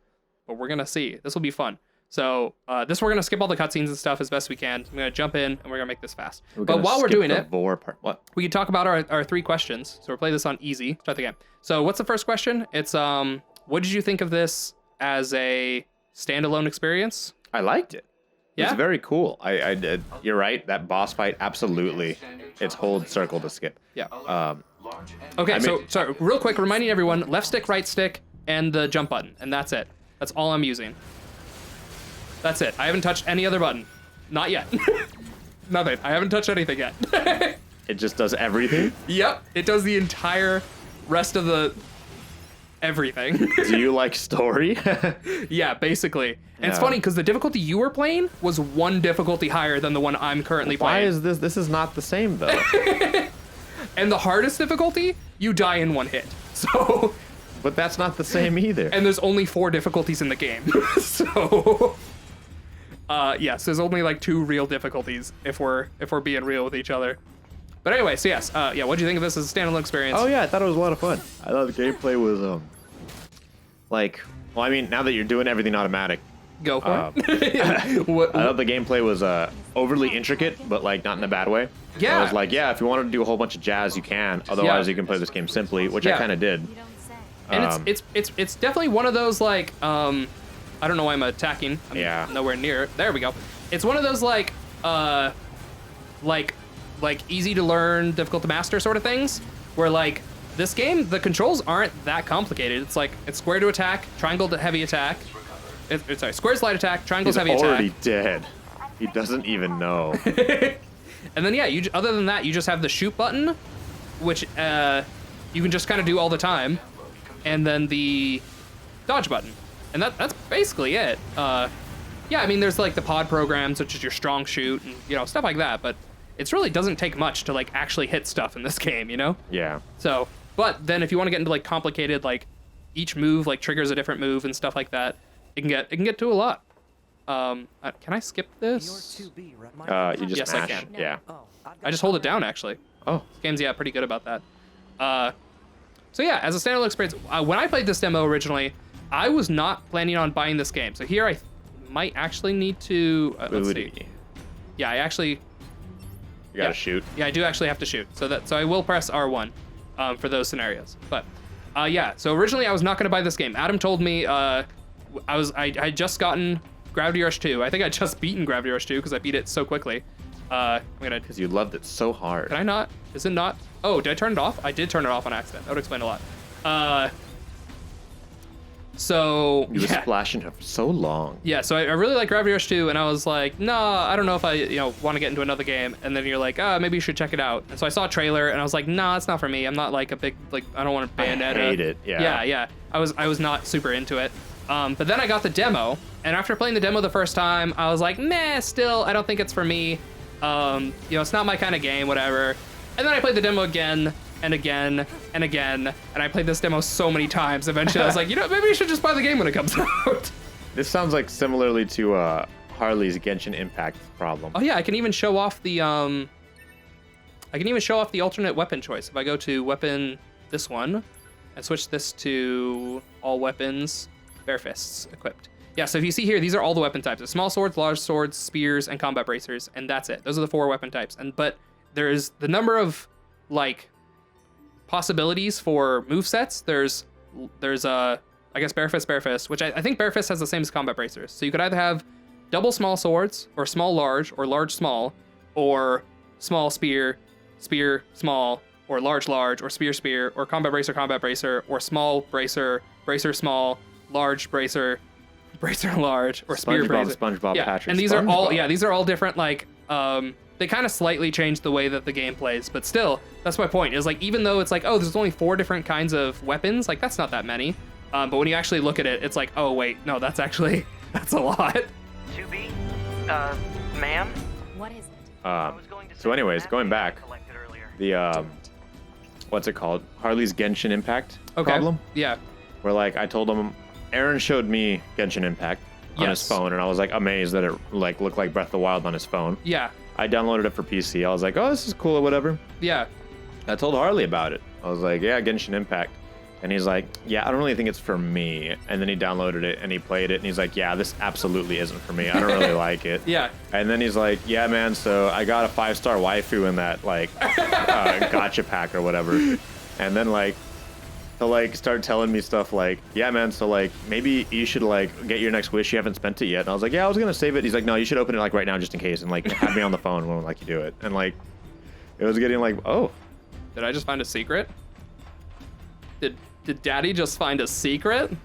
but we're gonna see. This will be fun. So this we're gonna skip all the cutscenes and stuff as best we can. I'm gonna jump in and we're gonna make this fast. But while we're doing it, What? we can talk about our 3 questions. So we'll play this on easy. Start the game. So what's the first question? It's what did you think of this as a standalone experience? I liked it. Yeah? It's very cool. I did. You're right. That boss fight, absolutely. It's hold circle to skip. Yeah. Large enemy Okay, so real quick, reminding everyone, left stick, right stick, and the jump button, and that's it. That's all I'm using. That's it. I haven't touched any other button. Not yet. Nothing. I haven't touched anything yet. It just does everything. Yep, it does the entire rest of the everything. Do you like story? Yeah, basically. And it's Yeah. funny because the difficulty you were playing was 1 difficulty higher than the one I'm currently Why playing. is this? This is not the same though. And the hardest difficulty, you die in 1 hit. So, But that's not the same either. and there's only 4 difficulties in the game. So, Yes, there's only like 2 real difficulties if we're being real with each other. But anyway, so yes, yeah, what do you think of this as a standalone experience? Oh yeah, I thought it was a lot of fun. I thought the gameplay was like, well, I mean, now that you're doing everything automatic, Go for it. What, I thought the gameplay was overly intricate, but like not in a bad way. Yeah. I was like, yeah, if you wanted to do a whole bunch of jazz, you can. Otherwise, Yeah. you can play this game simply, which Yeah. I kind of did. and it's definitely one of those like I don't know why I'm attacking. I'm Yeah. nowhere near it. There we go. It's one of those like easy to learn, difficult to master sort of things, where like this game, the controls aren't that complicated. It's like it's square to attack, triangle to heavy attack. Sorry, square's light attack, triangle's He's heavy already attack. dead. He doesn't even know. And then yeah, other than that, you just have the shoot button, which you can just kind of do all the time, and then the dodge button, and that's basically it. Yeah, I mean, there's like the pod programs, which is your strong shoot, and stuff like that. But it really doesn't take much to like actually hit stuff in this game, Yeah. So, but then if you want to get into like complicated, like each move like triggers a different move and stuff like that, it can get to a lot. Can I skip You're this? 2B, right? You just Yes, I mash. can. Yeah. Oh, I've got I just hold it down actually. Oh. This game's pretty good about that. So yeah, as a standalone experience, when I played this demo originally, I was not planning on buying this game. So here I might actually need to let's see. Booty. Yeah, I actually You gotta yeah. shoot. Yeah, I do actually have to shoot. So I will press R1 for those scenarios. But yeah, so originally I was not going to buy this game. Adam told me I had just gotten Gravity Rush 2. I think I just beaten Gravity Rush 2 because I beat it so quickly. I'm gonna. Because you loved it so hard. Can I not? Is it not? Oh, did I turn it off? I did turn it off on accident. That would explain a lot. So You were yeah. splashing her for so long. Yeah, so I really like Gravity Rush 2, and I was like, no, I don't know if I, want to get into another game. And then you're like, maybe you should check it out. And so I saw a trailer, and I was like, nah, it's not for me. I'm not like a big, I don't want to Bayonetta. I hate it, yeah. Yeah. I was not super into it. But then I got the demo, and after playing the demo the first time, I was like, meh, still, I don't think it's for me. It's not my kind of game, whatever. And then I played the demo again, and again, and again, and I played this demo so many times. Eventually, I was like, maybe you should just buy the game when it comes out. This sounds like similarly to Harley's Genshin Impact problem. Oh yeah, I can even show off the alternate weapon choice. If I go to weapon this one and switch this to all weapons, bare fists equipped. Yeah, so if you see here, these are all the weapon types: the small swords, large swords, spears, and combat bracers, and that's it. Those are the 4 weapon types. But there's the number of like possibilities for movesets. There's I guess bare fist, which I think bare fist has the same as combat bracers. So you could either have double small swords, or small large, or large small, or small spear, small, or large, or spear, or combat bracer, or small bracer, small, large bracer large, or spear bracer. SpongeBob, Yeah, Patrick. and these are all SpongeBob. these are all different like they kind of slightly change the way that the game plays, but still, that's my point. Is like even though it's like, oh, there's only 4 different kinds of weapons, like that's not that many. But when you actually look at it, it's like, oh wait, no, that's a lot. 2B? Ma'am? What is it? I was going to So say anyways, that going thing I back, collected earlier. the what's it called? Harley's Genshin Impact Okay. problem. Yeah. Where like I told him, Aaron showed me Genshin Impact on his Yes. phone, and I was like amazed that it like looked like Breath of the Wild on his phone. Yeah. I downloaded it for PC. I was like, oh, this is cool or whatever. Yeah. I told Harley about it. I was like, yeah, Genshin Impact. And he's like, yeah, I don't really think it's for me. And then he downloaded it and he played it and he's like, yeah, this absolutely isn't for me. I don't really like it. Yeah. And then he's like, yeah, man, so I got a 5-star waifu in that like gotcha pack or whatever. And then like he'll like start telling me stuff like, yeah, man, so like maybe you should like get your next wish. You haven't spent it yet. And I was like, yeah, I was gonna save it. He's like, no, you should open it like right now just in case and like have me on the phone when like you do it. And like it was getting like, oh. Did I just find a secret? Did Daddy just find a secret?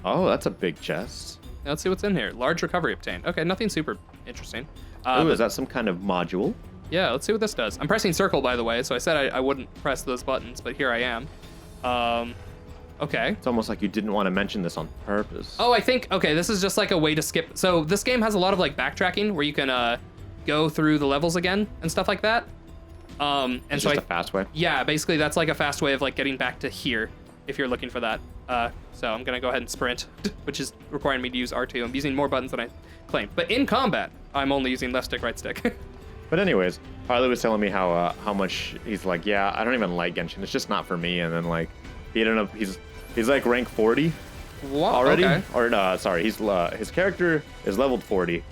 Oh, that's a big chest. Let's see what's in here. Large recovery obtained. Okay, nothing super interesting. Oh, but- is that some kind of module? Yeah, let's see what this does. I'm pressing circle, by the way, so I said I wouldn't press those buttons, but here I am. Okay. It's almost like you didn't want to mention this on purpose. Oh, I think, okay, this is just like a way to skip. So this game has a lot of like backtracking where you can go through the levels again and stuff like that. And It's so just a fast way. yeah, basically that's like a fast way of like getting back to here. if you're looking for that. So I'm gonna go ahead and sprint, which is requiring me to use R2. I'm using more buttons than I claimed. But in combat, I'm only using left stick, right stick. But anyways, Harley was telling me how much he's like, yeah, I don't even like Genshin. It's just not for me. And then like, he ended up, he's like rank 40 What? already. Okay. Or sorry, he's his character is leveled 40,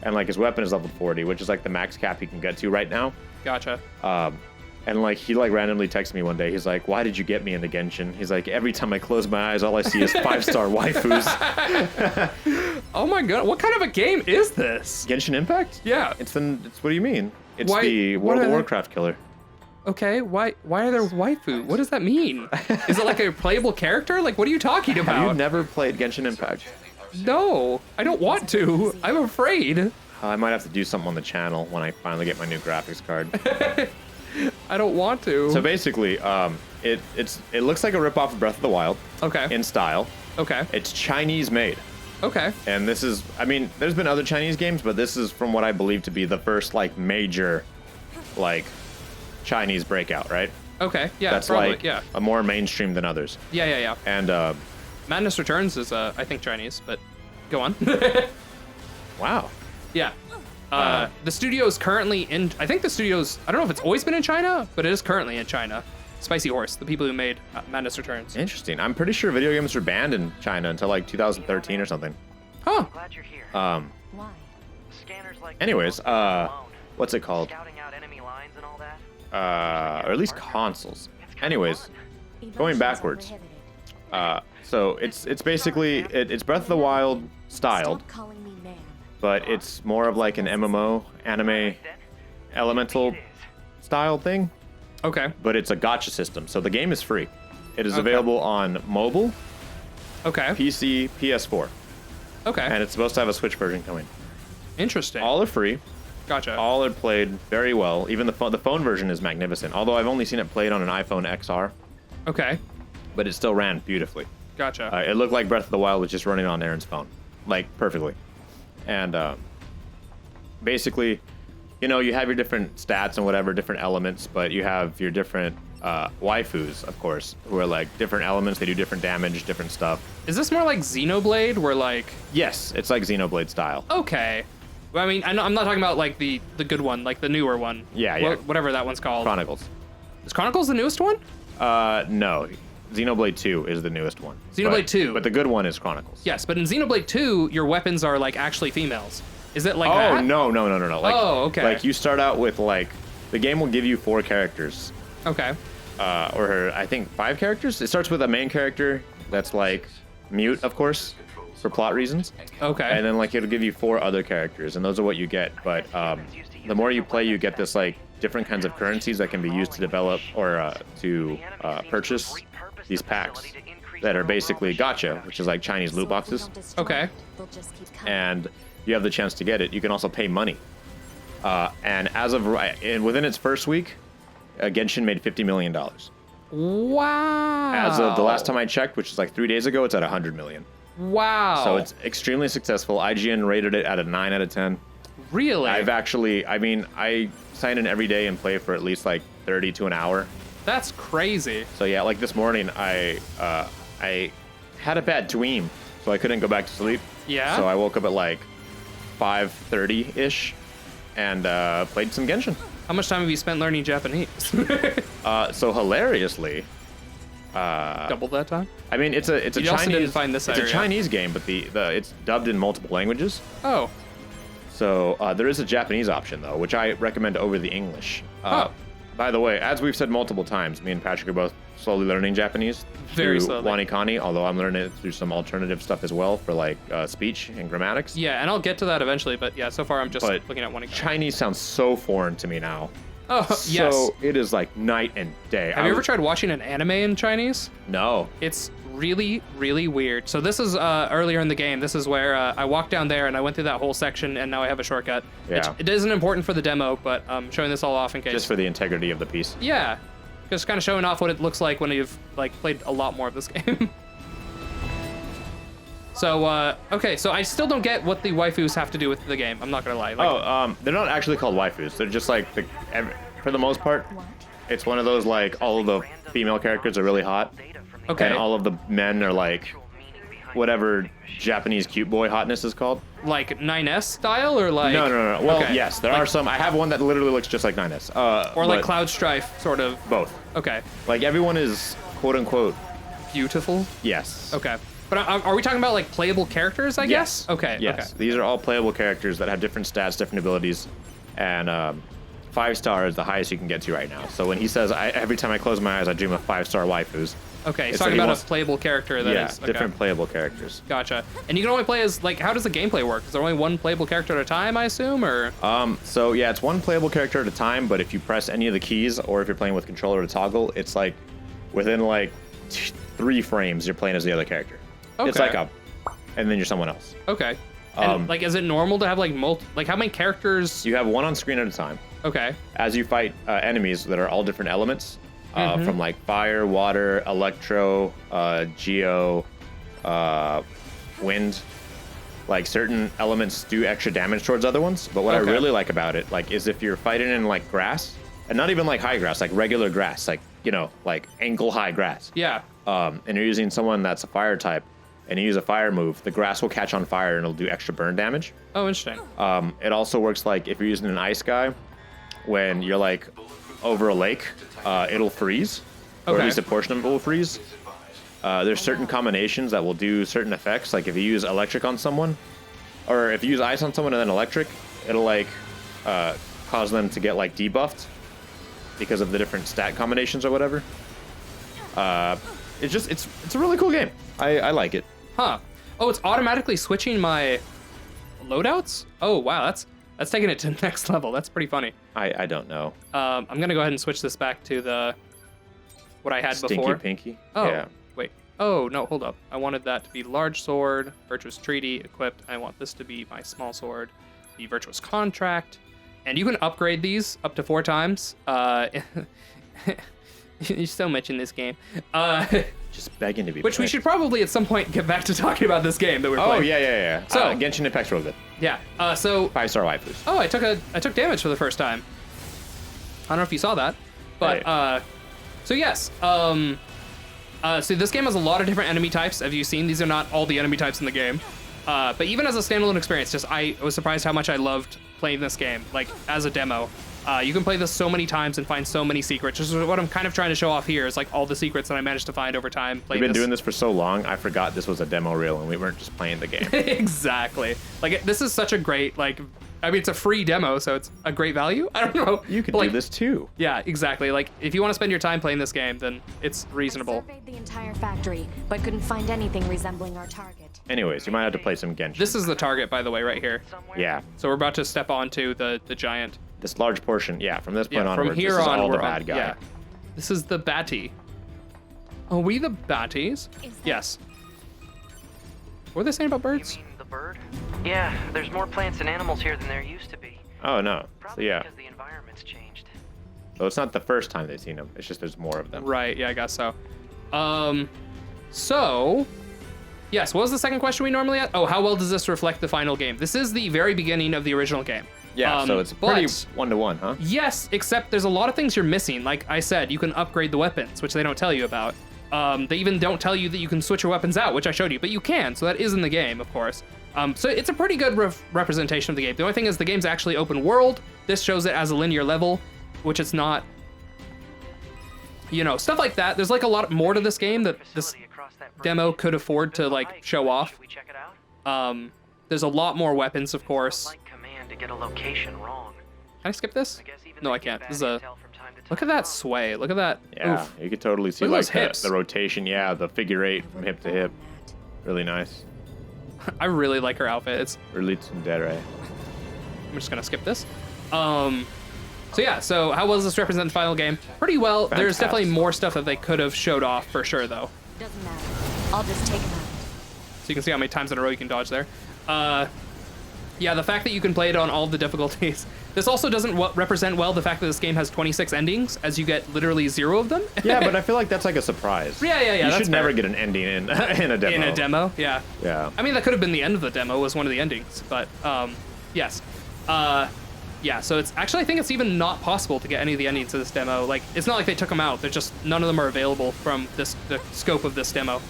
and like his weapon is leveled 40, which is like the max cap he can get to right now. Gotcha. And like he like randomly texted me one day. He's like, "Why did you get me into Genshin?" He's like, "Every time I close my eyes, all I see is 5-star waifus." Oh my god, what kind of a game is this? Genshin Impact? Yeah. It's what do you mean? It's Why- the what World are of they- Warcraft killer. Okay, why are there waifu? What does that mean? Is it like a playable character? Like, what are you talking Have about? you never played Genshin Impact? No, I don't want to. I'm afraid. I might have to do something on the channel when I finally get my new graphics card. I don't want to. So basically, it looks like a ripoff of Breath of the Wild Okay. in style. Okay. It's Chinese made. Okay. And this is, I mean, there's been other Chinese games, but this is from what I believe to be the first like major, like, Chinese breakout, right? Okay. Yeah. That's probably. like Yeah. a more mainstream than others. Yeah. And Madness Returns is I think Chinese, but go on. wow, Yeah. The studio's currently in. I think the studio's. I don't know if it's always been in China, but it is currently in China. Spicy Horse, the people who made Madness Returns. interesting. I'm pretty sure video games were banned in China until like 2013 or something. Huh. Glad you're here. Why? Scanners like Anyways, alone. what's it called? Scouting out enemy lines and all that. Or at least consoles. It's kinda Anyways, fun. going backwards. So it's basically it's Breath of the Wild styled, Stop calling me ma'am. but it's more of like an MMO anime Then, elemental it is. style thing. Okay. But it's a gacha system, so the game is free. It is Okay. available on mobile, Okay. PC, PS4, Okay. and it's supposed to have a Switch version coming. Interesting. All are free. Gotcha. All are played very well. Even the phone version is magnificent. Although I've only seen it played on an iPhone XR, Okay. but it still ran beautifully. Gotcha. It looked like Breath of the Wild was just running on Aaron's phone, like perfectly. And basically, you know, you have your different stats and whatever, different elements, but you have your different waifus, of course, who are like different elements. They do different damage, different stuff. Is this more like Xenoblade, where like? Yes, it's like Xenoblade style. Okay. Well, I mean, I'm not talking about like the good one, like the newer one. Yeah. Whatever that one's called. Chronicles. Is Chronicles the newest one? No, Xenoblade 2 is the newest one. Xenoblade 2. But the good one is Chronicles. Yes, but in Xenoblade 2, your weapons are like actually females. Is it like Oh, that? no. Like, Oh, okay. Like you start out with like, the game will give you 4 characters. Okay. Or I think 5 characters. It starts with a main character that's like mute, of course, for plot reasons. Okay. And then like it'll give you 4 other characters, and those are what you get. But the more you play, you get this like different kinds of currencies that can be used to develop or to purchase these packs that are basically gacha, which is like Chinese loot boxes. Okay. They'll just keep coming. And you have the chance to get it. You can also pay money. And as of and within its first week, Genshin made $50 million. Wow. As of the last time I checked, which is like 3 days ago, it's at 100 million. Wow. So it's extremely successful. IGN rated it at a 9 out of 10. really. I sign in every day and play for at least like 30 to an hour. That's crazy. So yeah, like this morning, I had a bad dream, so I couldn't go back to sleep. Yeah? So I woke up at like 5:30 ish, and played some Genshin. How much time have you spent learning Japanese? So hilariously, Double that time? I mean it's a You Chinese also didn't find this it's a area. Chinese game, but the it's dubbed in multiple languages. Oh. So there is a Japanese option though, which I recommend over the English. Oh. By the way, as we've said multiple times, me and Patrick are both slowly learning Japanese Very through slowly. Wanikani, although I'm learning it through some alternative stuff as well for like speech and grammatics. Yeah, and I'll get to that eventually, but yeah, so far I'm just But looking at one again. Chinese sounds so foreign to me now. Oh, yes. So it is like night and day. Have you ever tried watching an anime in Chinese? No. It's really, really weird. So this is earlier in the game. This is where I walked down there and I went through that whole section, and now I have a shortcut. Yeah. It isn't important for the demo, but I'm showing this all off in case. Just for the integrity of the piece. Yeah, just kind of showing off what it looks like when you've like played a lot more of this game. So okay, so I still don't get what the waifus have to do with the game. I'm not gonna lie. Like, They're not actually called waifus. They're just like for the most part, What? it's one of those like all of the female characters are really hot. Data from Okay. And all of the men are like whatever Japanese cute boy hotness is called. Like 9S style or like? No. Well, Okay. yes, there are some. I have one that literally looks just like 9S. Or like but Cloud Strife, sort of. Both. Okay. Like everyone is quote unquote. Beautiful. Yes. Okay. But are we talking about like playable characters? I guess. Yes. Okay. Yes. Okay. These are all playable characters that have different stats, different abilities, and 5-star is the highest you can get to right now. So when he says, every time I close my eyes, I dream of 5-star waifus. Okay. He's It's talking like he about wants- a playable character that is. Okay. different playable characters. Gotcha. And you can only play as like, how does the gameplay work? Is there only one playable character at a time? I assume, or? So yeah, it's one playable character at a time, but if you press any of the keys, or if you're playing with controller to toggle, it's like within like 3 frames, you're playing as the other character. It's Okay. like and then you're someone else. Okay. And like, is it normal to have like like how many characters? You have one on screen at a time. Okay. As you fight enemies that are all different elements, Mm-hmm. from like fire, water, electro, geo, wind. Like certain elements do extra damage towards other ones, but what I Okay. really like about it, like, is if you're fighting in like grass, and not even like high grass, like regular grass, like like ankle high grass. Yeah. And you're using someone that's a fire type, and you use a fire move, the grass will catch on fire and it'll do extra burn damage. Oh, interesting. It also works like if you're using an ice guy, when you're like over a lake, it'll freeze, or Okay. at least a portion of it will freeze. There's certain combinations that will do certain effects, like if you use electric on someone, or if you use ice on someone and then electric, it'll like cause them to get like debuffed because of the different stat combinations or whatever. It's a really cool game. I like it. Huh. Oh, it's automatically switching my loadouts? Oh, wow, that's taking it to the next level. That's pretty funny. I don't know. I'm gonna go ahead and switch this back to what I had Stinky before. Pinky. Oh, Yeah. wait. Oh, no, hold up. I wanted that to be large sword, virtuous treaty, equipped. I want this to be my small sword, the virtuous contract. And you can upgrade these up to 4 times. There's so much in this game. Just begging to be. Which we picked. should probably at some point get back to talking about this game that we're Oh playing. yeah. So- Genshin Impact's real good. Yeah. So 5-star waifus. oh, I took damage for the first time. I don't know if you saw that, but Hey. so yes. So this game has a lot of different enemy types. Have you seen? These are not all the enemy types in the game. But even as a standalone experience, I was surprised how much I loved playing this game, like as a demo. You can play this so many times and find so many secrets. Which is what I'm kind of trying to show off here, is like all the secrets that I managed to find over time. We've been doing this for so long, I forgot this was a demo reel and we weren't just playing the game. Exactly. Like this is such a great, like, I mean, it's a free demo, so it's a great value. I don't know. You could But, like, do this too. Yeah, exactly. Like, if you want to spend your time playing this game, then it's reasonable. I surveyed the entire factory, but couldn't find anything resembling our target. Anyways, you might have to play some Genshin. This is the target, by the way, right here. Somewhere. Yeah. So we're about to step onto the giant. This large portion, yeah, from this point Yeah, onwards, from here this is on, all we're the bad on. guy. Yeah. This is the Batty. Are we the Batties? Is that- Yes. What were they saying about You birds? mean the bird? Yeah, there's more plants and animals here than there used to be. Oh no. So Probably yeah. because the environment's changed. So it's not the first time they've seen them. It's just there's more of them. Right, yeah, I guess so. So, yes, what was the second question we normally ask? Oh, how well does this reflect the final game? This is the very beginning of the original game. Yeah. So it's but- pretty 1-to-1, huh? Yes, except there's a lot of things you're missing. Like I said, you can upgrade the weapons, which they don't tell you about. They even don't tell you that you can switch your weapons out, which I showed you, but you can, so that is in the game, of course. So it's a pretty good representation of the game. The only thing is the game's actually open world. This shows it as a linear level, which it's not. You know, stuff like that. There's like a lot more to this game that this Facility across that bridge. demo could afford to like show off. Should we check it out? There's a lot more weapons, of course. Like command to get a location wrong. Can I skip this? I guess even No, they I get can't. bad This is a. intel from time to Look at time. that sway. Look at that. Yeah. Oof. You could totally see Look at like those hips. the rotation. Yeah, the figure 8 from hip to hip. Really nice. I really like her outfit. It's. Really tsundere. I'm just gonna skip this. So yeah. So how well does this represent the final game? Pretty well. There's Fantastic. definitely more stuff that they could have showed off for sure, though. Doesn't matter. I'll just take him out. So you can see how many times in a row you can dodge there. Yeah, the fact that you can play it on all the difficulties. This also doesn't represent well the fact that this game has 26 endings, as you get literally 0 of them. Yeah, but I feel like that's like a surprise. Yeah, You that's should never fair. get an ending in in a demo. In a demo, yeah. Yeah. I mean, that could have been the end of the demo, was one of the endings, but yes. Yeah, so it's actually, I think it's even not possible to get any of the endings of this demo. Like, it's not like they took them out. They're just, none of them are available from the scope of this demo.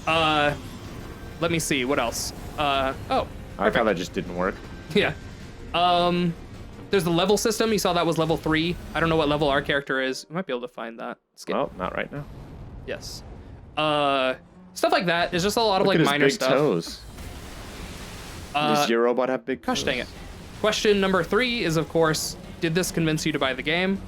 Let me see, what else? Oh, I thought that just didn't work. yeah. There's the level system. You saw that was level 3. I don't know what level our character is. We might be able to find that. Well, not right now. Yes. Stuff like that. There's just a lot of Look like at his minor big stuff. Toes. Does your robot have big toes? Gosh dang it. Question number 3 is, of course, did this convince you to buy the game?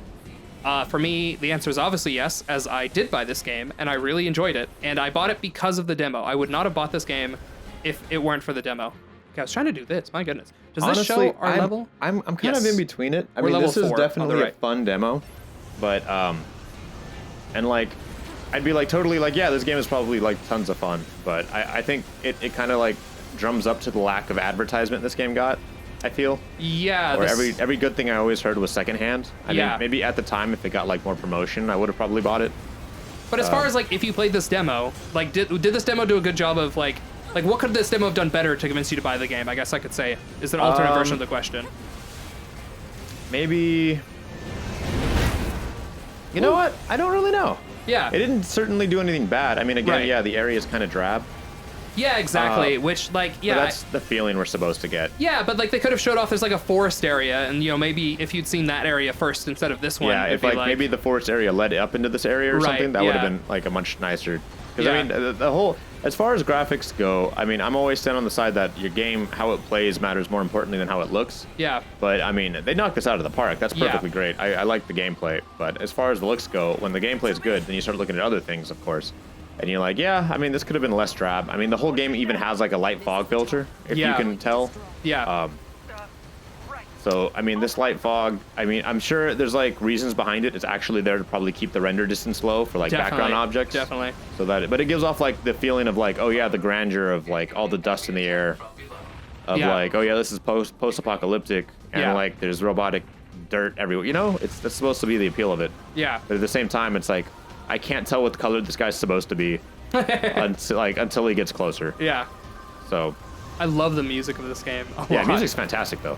For me, the answer is obviously yes, as I did buy this game, and I really enjoyed it. And I bought it because of the demo. I would not have bought this game if it weren't for the demo. Okay, I was trying to do this. My goodness. Does this show our level? I'm kind of Yes. in between it. I We're mean, level this is 4 on the definitely a right. fun demo, but and like, I'd be like totally like, yeah, this game is probably like tons of fun, but I think it kind of like drums up to the lack of advertisement this game got. I feel. Yeah. Or every good thing I always heard was secondhand. I Yeah. mean, maybe at the time if it got like more promotion, I would have probably bought it. But as far as like, if you played this demo, like, did this demo do a good job of like what could this demo have done better to convince you to buy the game? I guess I could say is an alternate version of the question. Maybe. You know what? I don't really know. Yeah. It didn't certainly do anything bad. I mean, again, Right. yeah, the area is kind of drab. Yeah, exactly. Which like, But yeah. that's the feeling we're supposed to get. Yeah, but like they could have showed off there's like a forest area, and you know maybe if you'd seen that area first instead of this one, Yeah, it'd if be like maybe the forest area led up into this area or Right, something, that would have yeah. been like a much nicer. Because Yeah. I mean, the whole as far as graphics go, I mean, I'm always stand on the side that your game, how it plays, matters more importantly than how it looks. yeah, But I mean, they knocked this out of the park. That's Yeah. perfectly great. I like the gameplay, but as far as the looks go, when the gameplay is good, then you start looking at other things, of course. And you're like, yeah, I mean, this could have been less drab. I mean, the whole game even has like a light fog filter, if Yeah. you can tell. yeah, So, I mean, this light fog, I mean, I'm sure there's like reasons behind it. It's actually there to probably keep the render distance low for like background objects. Definitely. So that, but it gives off like the feeling of like, oh yeah, the grandeur of like all the dust in the air. Of Yeah. like, oh yeah, this is post-apocalyptic, and Yeah. like there's robotic dirt everywhere. You know, that's supposed to be the appeal of it. yeah, But at the same time, it's like I can't tell what color this guy's supposed to be until he gets closer. yeah. So I love the music of this game. A yeah, lot. music's fantastic though.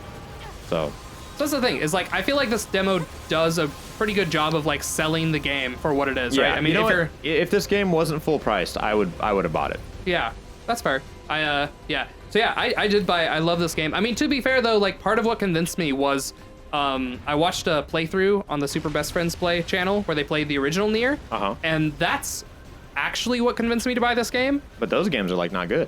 So So that's the thing is like I feel like this demo does a pretty good job of like selling the game for what it is, yeah, right? I mean, you know if you're what? If this game wasn't full priced, I would have bought it. yeah, that's fair. Yeah. So yeah, I did buy. I love this game. I mean, to be fair though, like part of what convinced me was I watched a playthrough on the Super Best Friends Play channel where they played the original NieR, and that's actually what convinced me to buy this game But those games are like not good.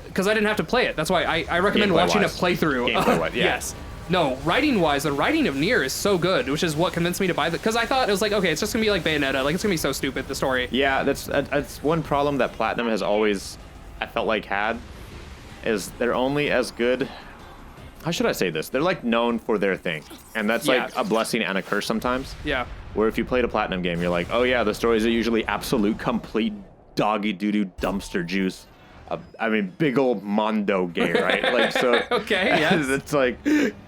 because I didn't have to play it. That's why I recommend watching a Gameplay-wise. playthrough. Gameplay-wise, yeah. Yes. No, writing-wise, the writing of NieR is so good, which is what convinced me to buy it. Because I thought it was like, okay, it's just gonna be like Bayonetta, like it's gonna be so stupid, the story. Yeah, that's one problem that Platinum has always, I felt like had, is they're only as good. How should I say this? They're like known for their thing, and that's Yeah. like a blessing and a curse sometimes. Yeah. Where if you played a Platinum game, you're like, oh yeah, the stories are usually absolute, complete doggy doo-doo dumpster juice. I mean, big old Mondo gay, right? Like so. Okay, yes. It's like,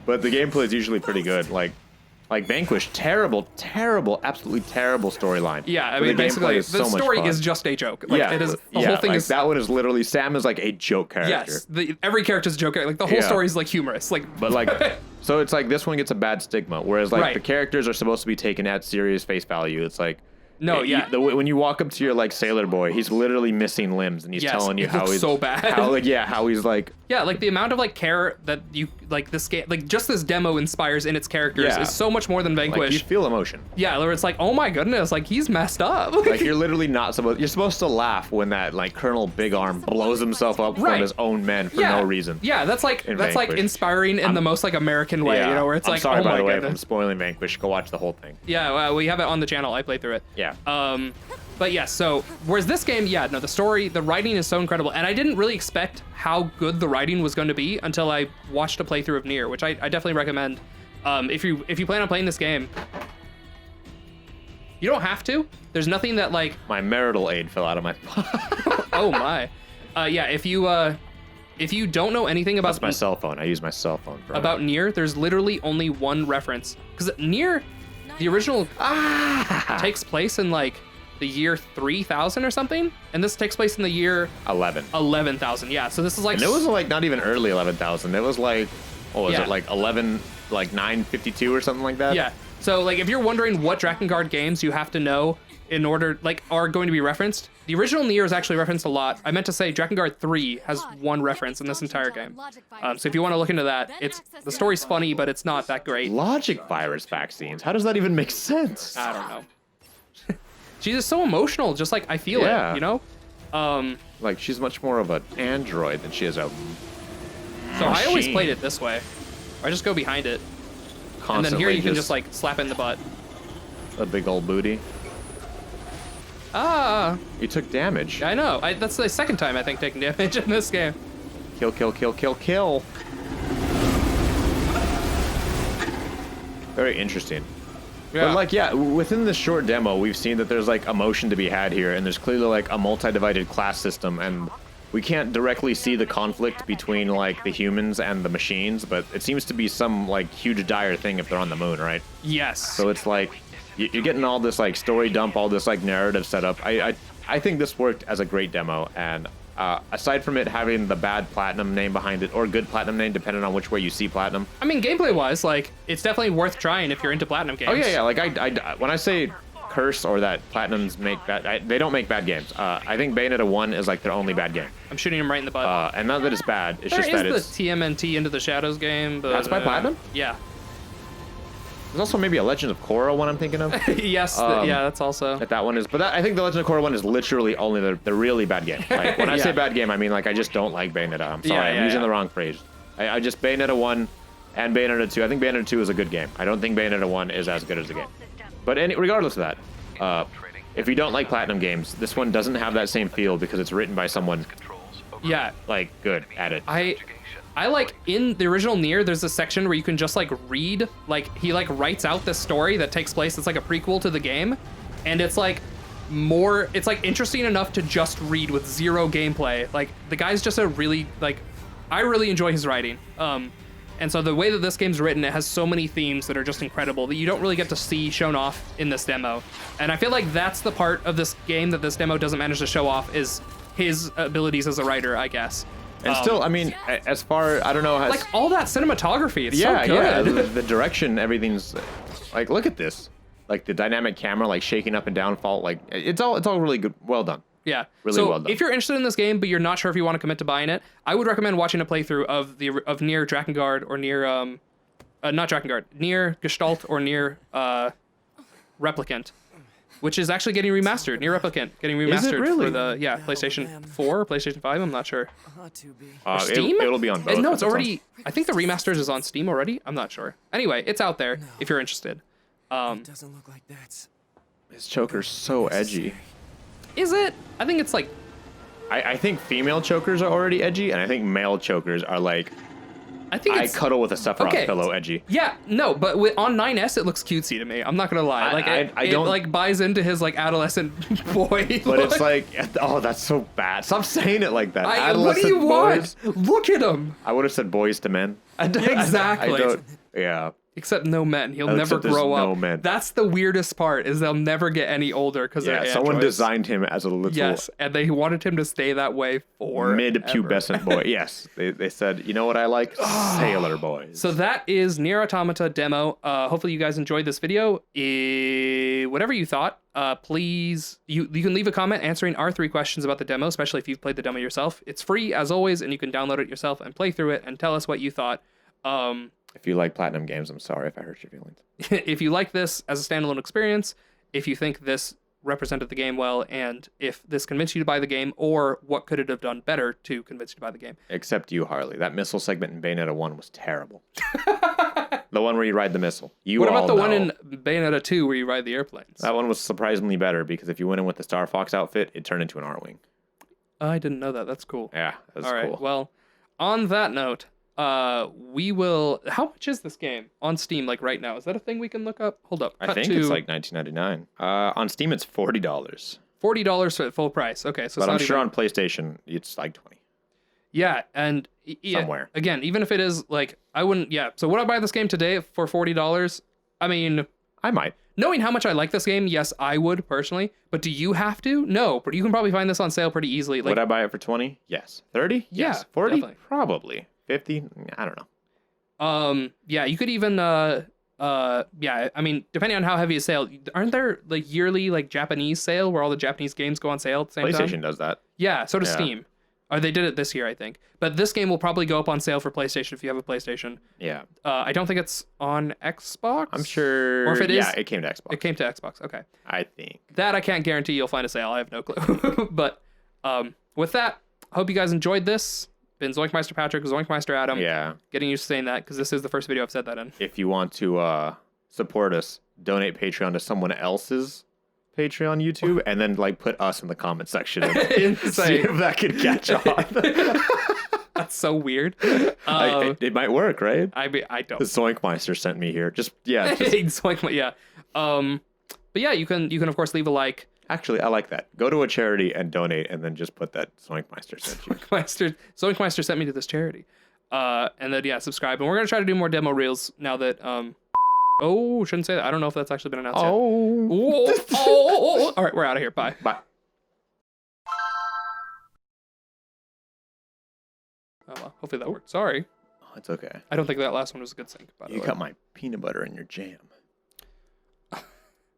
but the gameplay is usually pretty good. Like Vanquish, terrible, absolutely terrible storyline. Yeah, I But mean, the gameplay basically, is the so much story fun. is just a joke. Like, it is, the yeah, whole thing like, is... that one is literally Sam is like a joke character. Yes, every character is a joke. Like, the whole Yeah. story is, like, humorous. Like, But like, so it's like this one gets a bad stigma, whereas like Right. the characters are supposed to be taken at serious face value. It's like, No, yeah. when you walk up to your like sailor boy, he's literally missing limbs, and he's Yes, telling you it how looks he's so bad. how he's like. yeah, like, the amount of, like, care that you, like, this game, like, just this demo inspires in its characters Yeah. is so much more than Like Vanquish. you feel emotion. Yeah, where it's like, oh my goodness, like, he's messed up. Like you're literally not supposed. You're supposed to laugh when that like Colonel Big Arm blows himself up Right. from his own men for yeah, no reason. Yeah, that's like In like Vanquish. inspiring in the most, like, American way, you know, where it's I'm like, sorry, oh by my the way, if I'm goodness. spoiling Vanquish. Go watch the whole thing. Yeah, well, we have it on the channel. I played through it. Yeah. But yeah, so whereas this game, yeah, no, the story, the writing is so incredible, and I didn't really expect how good the writing was going to be until I watched a playthrough of NieR, which I definitely recommend. If you plan on playing this game, you don't have to. There's nothing that like, My marital aid fell out of my. oh my, yeah. If you don't know anything about That's my cell phone. I use my cell phone for about NieR, there's literally only one reference because NieR, the original, takes place in like the year 3000 or something, and this takes place in the year 11,000. Yeah, so this is like And it was like not even early 11,000. It was like, what was Yeah. it, like 11 like 952 or something like that. Yeah. So like if you're wondering what Drakengard games you have to know in order like are going to be referenced, the original NieR is actually referenced a lot. I meant to say Drakengard 3 has one reference in this entire game. So if you want to look into that, the story's funny, but it's not that great. Logic virus vaccines. How does that even make sense? I don't know. She's just so emotional, just like I feel it, you know? Like she's much more of an android than she is a So I always machine. played it this way. I just go behind it. Constantly And then here you can just like slap it in the butt. a big old booty. Ah, You took damage. I know. That's the second time I think taking damage in this game. Kill, kill, kill, kill, kill. Very interesting. Yeah. But like, yeah, within this short demo, we've seen that there's like emotion to be had here, and there's clearly like a multi-divided class system, and we can't directly see the conflict between like the humans and the machines, but it seems to be some like huge dire thing if they're on the moon, right? Yes. So it's like you're getting all this like story dump, all this like narrative setup. I think this worked as a great demo, and aside from it having the bad platinum name behind it or good platinum name, depending on which way you see platinum. I mean, gameplay-wise, like it's definitely worth trying if you're into platinum games. Oh yeah, yeah. Like I when I say curse or that platinums make bad, they don't make bad games. I think Bayonetta 1 is like their only bad game. I'm shooting him right in the butt. And not that it's bad. It's There just that is it's. the TMNT Into the Shadows game, but That's by Platinum? Yeah. There's also maybe a Legend of Korra one I'm thinking of. Yes. Yeah, that's also. That one is, but I think the Legend of Korra one is literally only the really bad game. Like when I say Yeah. bad game, I mean like I just don't like Bayonetta. I'm sorry, Yeah, I'm yeah, using yeah. the wrong phrase. I just Bayonetta 1 and Bayonetta 2. I think Bayonetta 2 is a good game. I don't think Bayonetta 1 is as good as the game. But regardless of that, if you don't like Platinum games, this one doesn't have that same feel because it's written by someone Yeah. like good at it. I like in the original NieR, there's a section where you can just like read, like he like writes out this story that takes place. It's like a prequel to the game, and it's like it's like interesting enough to just read with zero gameplay. Like the guy's just a really like, I really enjoy his writing. And so the way that this game's written, it has so many themes that are just incredible that you don't really get to see shown off in this demo. And I feel like that's the part of this game that this demo doesn't manage to show off is his abilities as a writer, I guess. And still, I mean, as far I don't know, Like all that cinematography, it's yeah, so good. yeah, the direction, everything's like, look at this, like the dynamic camera, like shaking up and down, like it's all really good, well done. Yeah. Really so well done. if you're interested in this game, but you're not sure if you want to commit to buying it, I would recommend watching a playthrough of NieR Drakengard or NieR, not Drakengard, NieR Gestalt or NieR Replicant, which is actually getting remastered. NieR Replicant getting remastered Is it really? for the PlayStation 4 or PlayStation 5. I'm not sure. Ought to be. Steam? It'll be on both. No, if it's on- already. I think the remasters is on Steam already. I'm not sure. Anyway, it's out there if you're interested. Doesn't look like that's. His choker's so edgy. Is it? I think it's like. I think female chokers are already edgy, and I think male chokers are like I think I it's. cuddle with a Sephiroth Okay. pillow edgy. Yeah, no, but on 9S it looks cutesy to me. I'm not gonna lie. Like I it don't- like buys into his like adolescent boy. But it's like, oh, that's so bad. Stop saying it like that. what do Adolescent you boys. want? Look at him. I would have said boys to men. Exactly. I don't. Yeah. Except no men. He'll Except never there's grow up. no men. That's the weirdest part is they'll never get any older because Yeah. they're Someone androids. designed him as a little Yes, and they wanted him to stay that way for mid-pubescent boy. Yes. They said, you know what I like? Sailor boys. So that is NieR Automata demo. Hopefully you guys enjoyed this video. Whatever you thought, please, you can leave a comment answering our 3 questions about the demo, especially if you've played the demo yourself. It's free as always, and you can download it yourself and play through it and tell us what you thought. If you like Platinum games, I'm sorry if I hurt your feelings. If you like this as a standalone experience, if you think this represented the game well, and if this convinced you to buy the game, or what could it have done better to convince you to buy the game. Except you, Harley. That missile segment in Bayonetta 1 was terrible. The one where you ride the missile. What about the know. one in Bayonetta 2 where you ride the airplanes? That one was surprisingly better because if you went in with the Star Fox outfit, it turned into an R-Wing. I didn't know that. That's cool. Yeah, that's All right. cool. Well, on that note, we will. How much is this game on Steam? Like right now, is that a thing we can look up? Hold up. I think it's like $19.99. On Steam, it's $40. $40 for full price. Okay, so But it's I'm not sure even- on PlayStation, it's like 20. Yeah, and Somewhere. again, even if it is like I wouldn't. Yeah. So would I buy this game today for $40? I mean, I might. knowing how much I like this game, yes, I would personally. But do you have to? No, but you can probably find this on sale pretty easily. Like, Would I buy it for 20? Yes. 30? Yeah, Yes. 40? definitely. Probably. 50? I don't know. Yeah, you could even yeah, I mean, depending on how heavy a sale, aren't there like yearly like Japanese sale where all the Japanese games go on sale at the same time? PlayStation does that. Yeah, so does Yeah. Steam. Or they did it this year, I think. But this game will probably go up on sale for PlayStation if you have a PlayStation. Yeah. I don't think it's on Xbox. I'm sure. Or if it is, yeah, it came to Xbox. it came to Xbox. Okay. I think. That I can't guarantee you'll find a sale. I have no clue. But with that, hope you guys enjoyed this. Been ZoinkMeister Patrick, ZoinkMeister Adam. Yeah. Getting used to saying that because this is the first video I've said that in. If you want to support us, donate Patreon to someone else's Patreon YouTube, and then like put us in the comment section and see Insane. if that could catch on. That's so weird. It might work, right? I don't. The ZoinkMeister sent me here. Just yeah. Yeah. But yeah, you can of course leave a like. Actually, I like that. Go to a charity and donate, and then just put that ZoinkMeister sent you. ZoinkMeister sent me to this charity. And then yeah, subscribe. And we're gonna try to do more demo reels now that oh, shouldn't say that. I don't know if that's actually been announced yet. Oh. All right, we're out of here. Bye. Bye. Oh, well, hopefully that worked. Sorry. Oh, it's okay. I don't think that last one was a good sync. By the You way. got my peanut butter in your jam.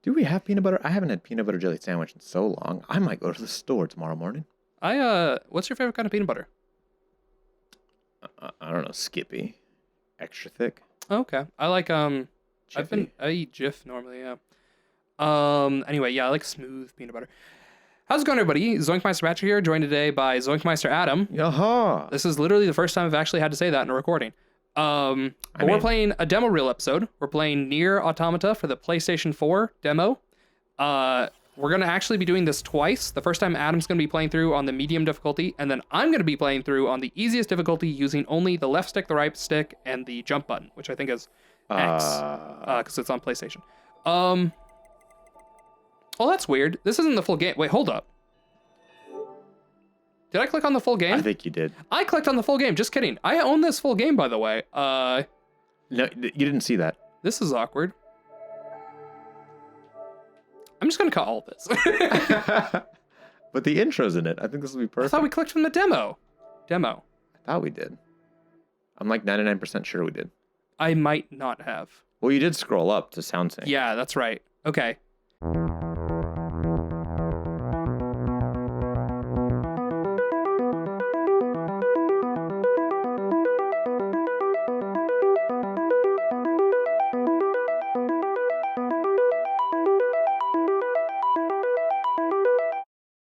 Do we have peanut butter? I haven't had peanut butter jelly sandwich in so long. I might go to the store tomorrow morning. What's your favorite kind of peanut butter? I don't know, Skippy, extra thick. Oh, okay. I like I eat Jif normally, yeah. Anyway, yeah, I like smooth peanut butter. How's it going, everybody? ZoinkMeister Patrick here, joined today by ZoinkMeister Adam. Yaha. This is literally the first time I've actually had to say that in a recording. We're playing a demo reel episode. We're playing NieR Automata for the PlayStation 4 demo. We're gonna actually be doing this twice. The first time Adam's gonna be playing through on the medium difficulty, and then I'm gonna be playing through on the easiest difficulty using only the left stick, the right stick, and the jump button, which I think is X, because it's on PlayStation. Oh, that's weird. This isn't the full game. Wait, hold up. Did I click on the full game? I think you did. I clicked on the full game. Just kidding. I own this full game, by the way. No, you didn't see that. This is awkward. I'm just gonna cut all of this. But the intro's in it. I think this will be I perfect. thought we clicked from the demo. I thought we did. I'm like 99% sure we did. I might not have. Well, you did scroll up to sound sync. Yeah, that's right. Okay.